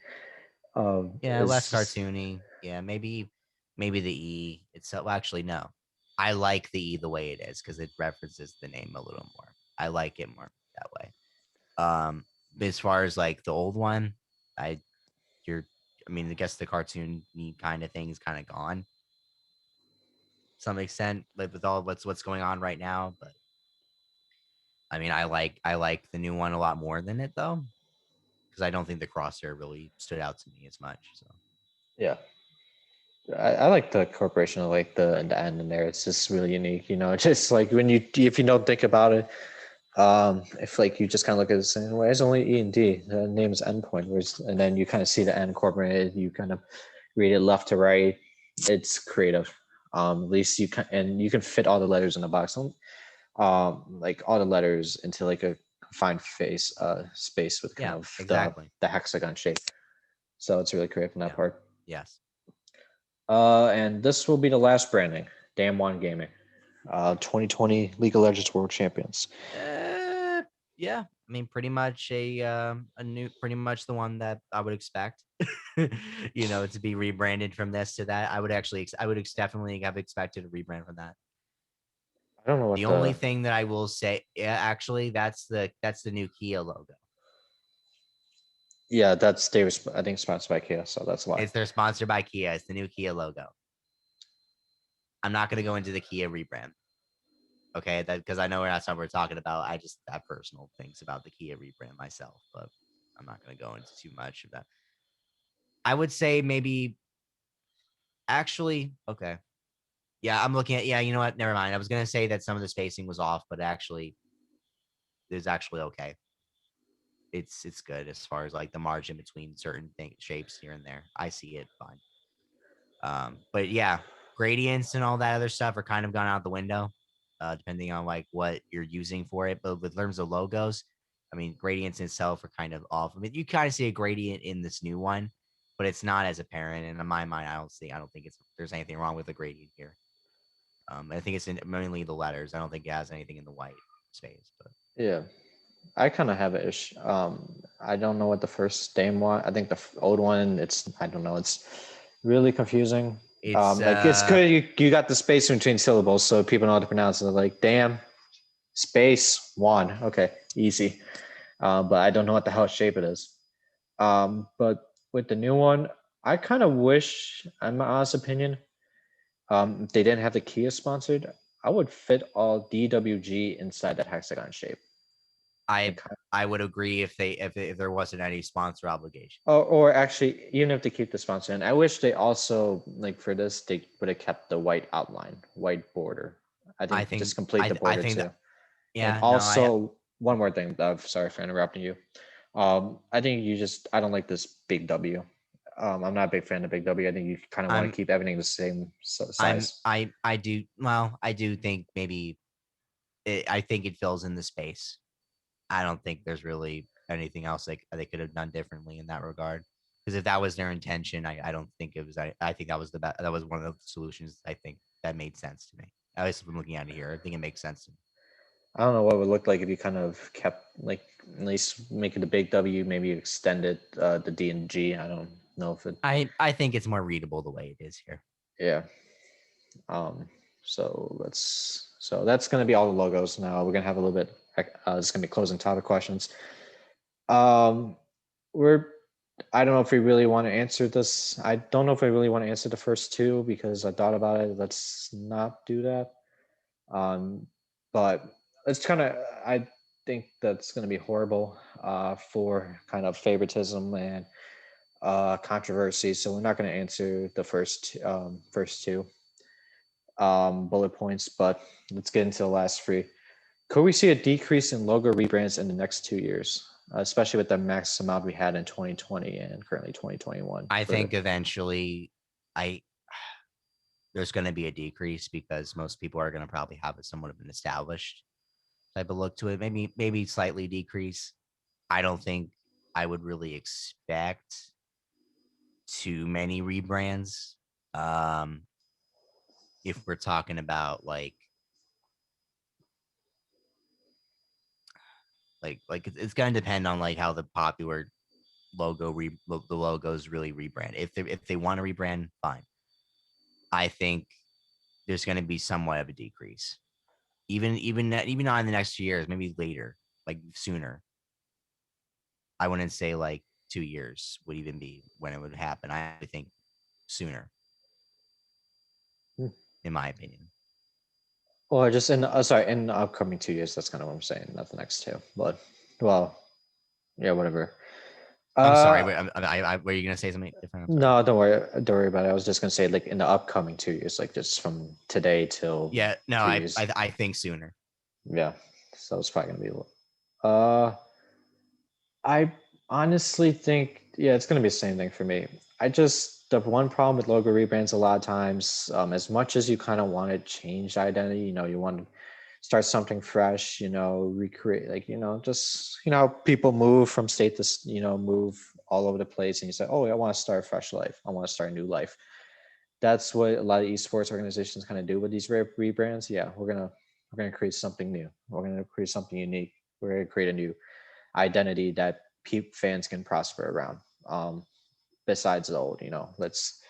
Yeah, less It's just cartoony. Yeah, maybe the E itself. Well, actually, no. I like the E the way it is because it references the name a little more. I like it more that way. But as far as like the old one, I you're I mean, I guess the cartoon kind of thing is kind of gone to some extent, like with all what's going on right now. But I mean, I like the new one a lot more than it though, because I don't think the crosshair really stood out to me as much. So yeah. I like the corporation of like the end in there. It's just really unique, you know. Just like when you if you don't think about it, if like you just kind of look at it the same way, it's only E and D. The name is Endpoint, whereas and then you kind of see the N incorporated. You kind of read it left to right. It's creative. At least you can and you can fit all the letters in the box. Like all the letters into like a confined space with kind yeah, of exactly. the hexagon shape. So it's really creative in that Yeah. part. Yes. And this will be the last branding. Damn One Gaming, 2020 League of Legends World Champions. Uh, yeah. I mean, pretty much a new, pretty much the one that I would expect. To be rebranded from this to that. Definitely have expected a rebrand from that. I don't know what The only the thing that I will say, yeah, actually, that's the new Kia logo. yeah that's they was I think sponsored by Kia, so that's why. They're sponsored by Kia. It's the new Kia logo. I'm not gonna go into the Kia rebrand. Okay, that because I know that's not what we're talking about. I just have personal things about the Kia rebrand myself, but I'm not gonna go into too much of that. I would say maybe actually, okay. Yeah, I'm looking at you know what? Never mind. I was gonna say that some of the spacing was off, but actually it's actually okay. It's good as far as like the margin between certain shapes here and there. I see it fine. But yeah, gradients and all that other stuff are kind of gone out the window, depending on like what you're using for it. But with terms of logos, I mean, gradients itself are kind of off. I mean, you kind of see a gradient in this new one, but it's not as apparent. And in my mind, I don't think there's anything wrong with the gradient here. I think it's mainly the letters. I don't think it has anything in the white space, but Yeah, I kind of have it ish. I don't know what the first name was. I think the old one. It's I don't know. It's really confusing. it's Like it's good you got the space between syllables, so people know how to pronounce it. Like damn space one. Okay, easy. But I don't know what the hell shape it is. But with the new one, I kind of wish, in my honest opinion, if they didn't have the Kia sponsored, I would fit all DWG inside that hexagon shape. And I would agree if there wasn't any sponsor obligation. or actually, even if they keep the sponsor, and I wish they also like for this they would have kept the white outline, white border. I I think just think complete the I border think too. that And yeah, no, also one more thing, sorry for interrupting you. I think I don't like this big W. I'm not a big fan of big W. I think you kind of want to I'm keep everything the same size. I do well, I do think maybe I think it fills in the space. I don't think there's really anything else they could have done differently in that regard. Because if that was their intention, I don't think it was. I think that was that was one of the solutions. I think that made sense to me. At least from looking at it here, I think it makes sense to me. I don't know what it would look like if you kind of kept like at least make it a big W, maybe extend it the D and G. I don't know if it. I think it's more readable the way it is here. Yeah. So that's gonna be all the logos. Now we're gonna have a little bit. It's gonna be closing topic questions. Um, we're I don't know if we really want to answer this. I don't know if I really want to answer the first two because I thought about it. Let's not do that. But it's kind of, I think that's going to be horrible for kind of favoritism and controversy. So we're not going to answer the first two bullet points, but let's get into the last three. Could we see a decrease in logo rebrands in the next 2 years, especially with the max amount we had in 2020 and currently 2021? I For think eventually, I there's going to be a decrease because most people are going to probably have it somewhat of an established type of look to it. Maybe slightly decrease. I don't think I would really expect too many rebrands. Um, if we're talking about it's going to depend on like how the popular the logos really rebrand. If they want to rebrand, fine. I think there's going to be somewhat of a decrease, even not in the next 2 years, maybe later, like sooner. I wouldn't say like 2 years would even be when it would happen. I think sooner, in my opinion. or just in the upcoming 2 years. That's kind of what I'm saying, not the next two. But well, yeah, whatever. I'm sorry, Uh, but were you gonna say something different? I'm sorry. no, don't worry about it. I was just gonna say like in the upcoming 2 years, like just from today till Yeah, no, 2 years. I think sooner. Yeah, so it's probably gonna be. Uh, I honestly think yeah, it's gonna be the same thing for me. I just the one problem with logo rebrands a lot of times, as much as you kind of want to change the identity, you want to start something fresh, recreate like just people move from state to move all over the place, and you say, oh, I want to start a fresh life. I want to start a new life. That's what a lot of esports organizations kind of do with these rebrands. Yeah, we're gonna create something new. We're gonna create something unique. We're gonna create a new identity that fans can prosper around. Besides the old, let's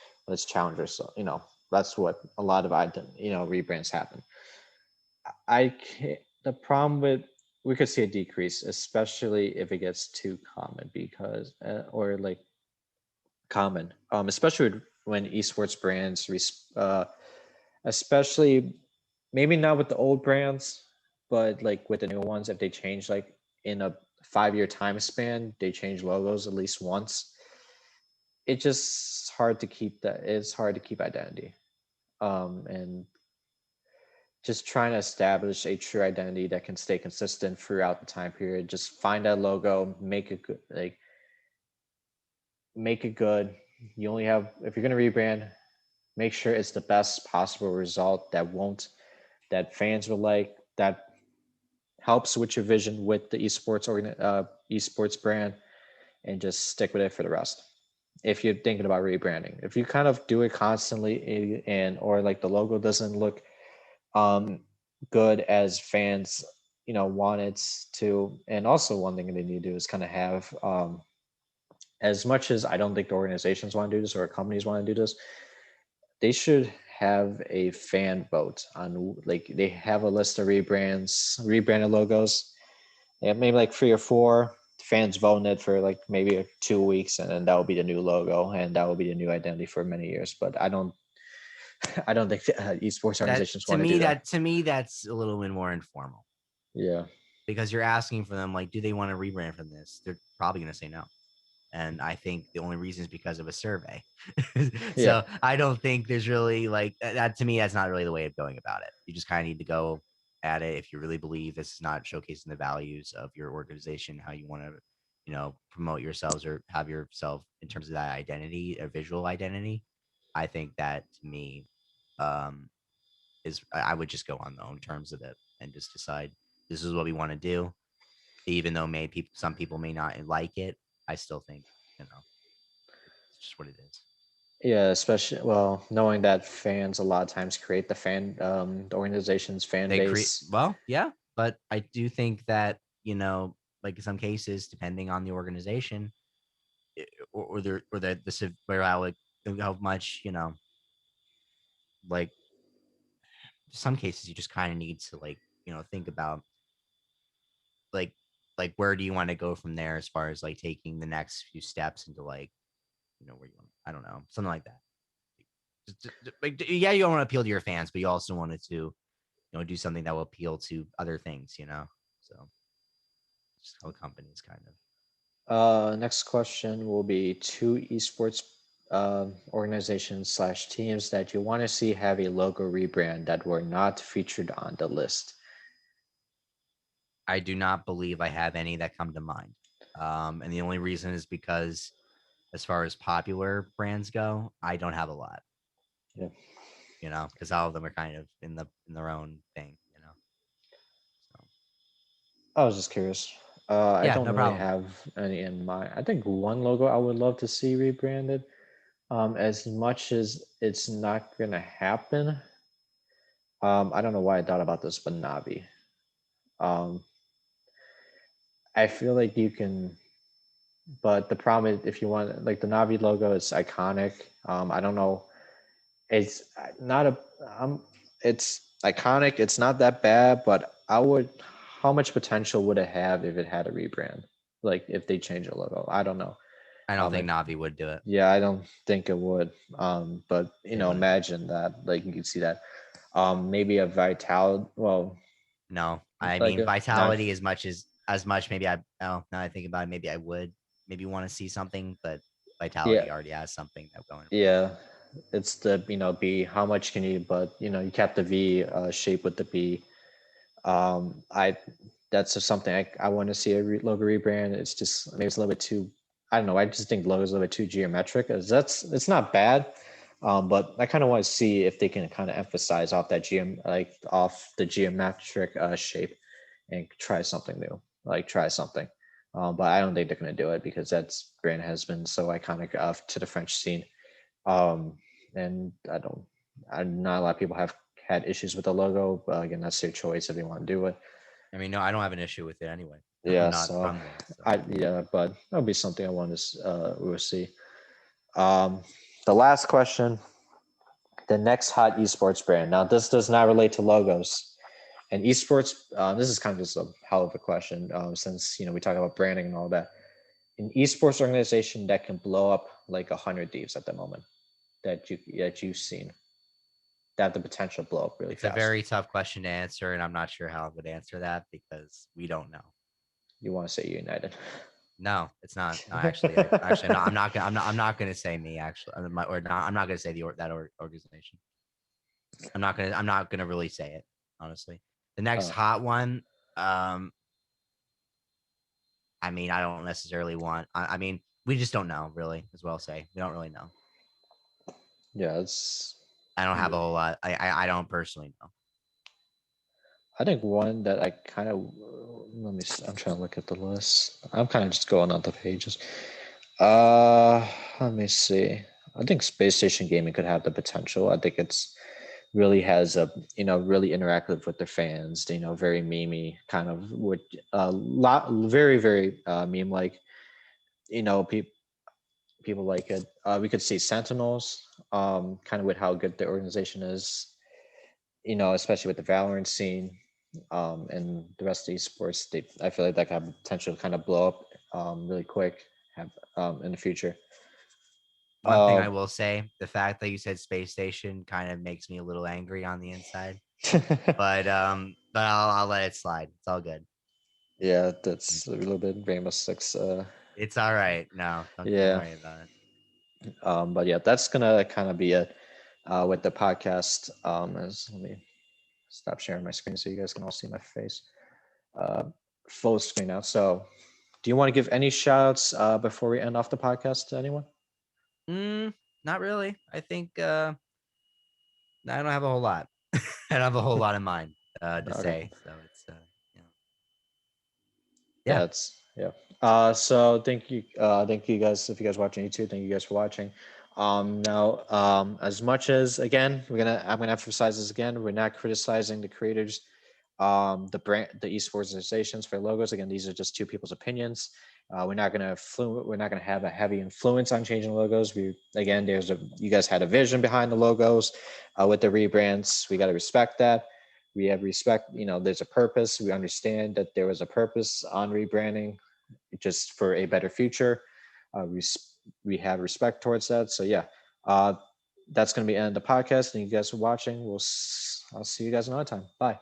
challenge ourselves. That's what a lot of rebrands happen. I can't, the problem with we could see a decrease, especially if it gets too common because or like common, especially when esports brands, especially maybe not with the old brands, but like with the new ones, if they change like in a 5 year time span, they change logos at least once. It's just hard to keep that. It's hard to keep identity, and just trying to establish a true identity that can stay consistent throughout the time period. Just find that logo, make it good, like make it good. You only have if you're gonna rebrand, make sure it's the best possible result that fans will like, that helps with your vision with the esports brand, and just stick with it for the rest. If you're thinking about rebranding, if you kind of do it constantly and or like the logo doesn't look um good as fans want it to, and also one thing they need to do is kind of have as much as I don't think the organizations want to do this or companies want to do this, they should have a fan vote on like they have a list of rebranded logos. They have maybe like 3 or 4 fans voting it for like maybe 2 weeks, and then that will be the new logo, and that will be the new identity for many years. But I don't, I don't think esports That organizations want to do that. to me that's a little bit more informal. Yeah. because you're asking for them, like, do they want to rebrand from this? They're probably going to say no. And I think the only reason is because of a survey. Yeah. So I don't think there's really like that. To me, that's not really the way of going about it. You just kind of need to go at it if you really believe this is not showcasing the values of your organization, how you want to, promote yourselves or have yourself in terms of that identity, a visual identity. I think that to me, um, is I would just go on the own terms of it and just decide this is what we want to do. Even though some people may not like it, I still think, it's just what it is. Yeah, especially well, knowing that fans a lot of times create the organization's fan They create base. well, yeah, but I do think that, like in some cases, depending on the organization, where how much, like some cases you just kind of need to like, think about like where do you want to go from there as far as like taking the next few steps into like, where you want, I don't know, something like that. Like, yeah, you don't want to appeal to your fans, but you also wanted to, do something that will appeal to other things, So just how companies kind of. Next question will be two esports organizations slash teams that you want to see have a logo rebrand that were not featured on the list. I do not believe I have any that come to mind. And the only reason is because as far as popular brands go, I don't have a lot, Yeah. because all of them are kind of in their own thing. So I was just curious. I yeah, don't no really problem. have any in mind. I think one logo I would love to see rebranded. As much as it's not gonna happen, I don't know why I thought about this, but Navi. Um, I feel like you can, but the problem is if you want like the Navi logo is iconic. I don't know. It's not a. It's iconic. It's not that bad, but I would. How much potential would it have if it had a rebrand? Like if they change the logo, I don't know. I don't think Like Navi would do it. yeah, I don't think it would. But They wouldn't. imagine that. Like you can see that. Maybe a vital. Well, No, I like mean a not. vitality as much maybe now I think about it, maybe I would maybe want to see something, but Yeah, vitality already has something that going for it. yeah. It's the B. How much can you? But you kept the V shape with the B. I that's just something I want to see a logo rebrand. It's just maybe it's a little bit too. I don't know. I just think the logo is a little bit too geometric. As that's it's not bad, but I kind of want to see if they can kind of emphasize off that off the geometric shape, and try something new. Like try something. But I don't think they're gonna do it because that's brand has been so iconic to the French scene. Um, and not a lot of people have had issues with the logo, but again, that's their choice if they want to do it. I mean, no, I don't have an issue with it anyway. I'm Yeah, not so from there, so but that'll be something I want to we will see. Um, the last question, the next hot esports brand. Now, this does not relate to logos and esports. This is kind of just a hell of a question since we talk about branding and all that. An esports organization that can blow up like 100 thieves at the moment that you've seen that have the potential to blow up really it's a fast. very tough question to answer, and I'm not sure how I would answer that because we don't know. You want to say United? No, it's not. No, actually, no. I'm not gonna. I'm not gonna say me actually, or not. I'm not gonna say organization. I'm not gonna really say it honestly. The next uh, hot one. Um, I mean, I don't necessarily want. I mean, we just don't know really, as well. Say we don't really know. yeah, it's. I don't have a whole lot. I don't personally know. I think one that I kind of let me. I'm trying to look at the list. I'm kind of just going on the pages. Let me see. I think Space Station Gaming could have the potential. I think it's really has a really interactive with their fans. Very memey kind of with a lot very very meme like. People like it. We could see Sentinels. Kind of with how good the organization is. Especially with the Valorant scene and the rest of esports, I feel like that could have potential to kind of blow up really quick have, in the future. One thing Uh, I will say, the fact that you said space station kind of makes me a little angry on the inside. But I'll let it slide. It's all good. Yeah, that's a little bit Rainbow Six. It's all right. No, don't Yeah. worry about it. But yeah, that's gonna kind of be it with the podcast. Let me stop sharing my screen so you guys can all see my face. Uh, Full screen now. So, do you want to give any shout outs before we end off the podcast to anyone? Not really. I think I don't have a whole lot. I don't have a whole lot in mind to Okay. say. So it's you know, yeah. Yeah, it's yeah. So thank you guys if you guys watching YouTube. Thank you guys for watching. Now, as much as again, I'm gonna emphasize this again. We're not criticizing the creators, the brand, the esports organizations for logos. Again, these are just two people's opinions. We're not gonna have a heavy influence on changing logos. You guys had a vision behind the logos with the rebrands. We got to respect that. We have respect, there's a purpose. We understand that there was a purpose on rebranding just for a better future. We have respect towards that. So yeah, that's going to be the end of the podcast. Thank you guys for watching. I'll see you guys another time. Bye.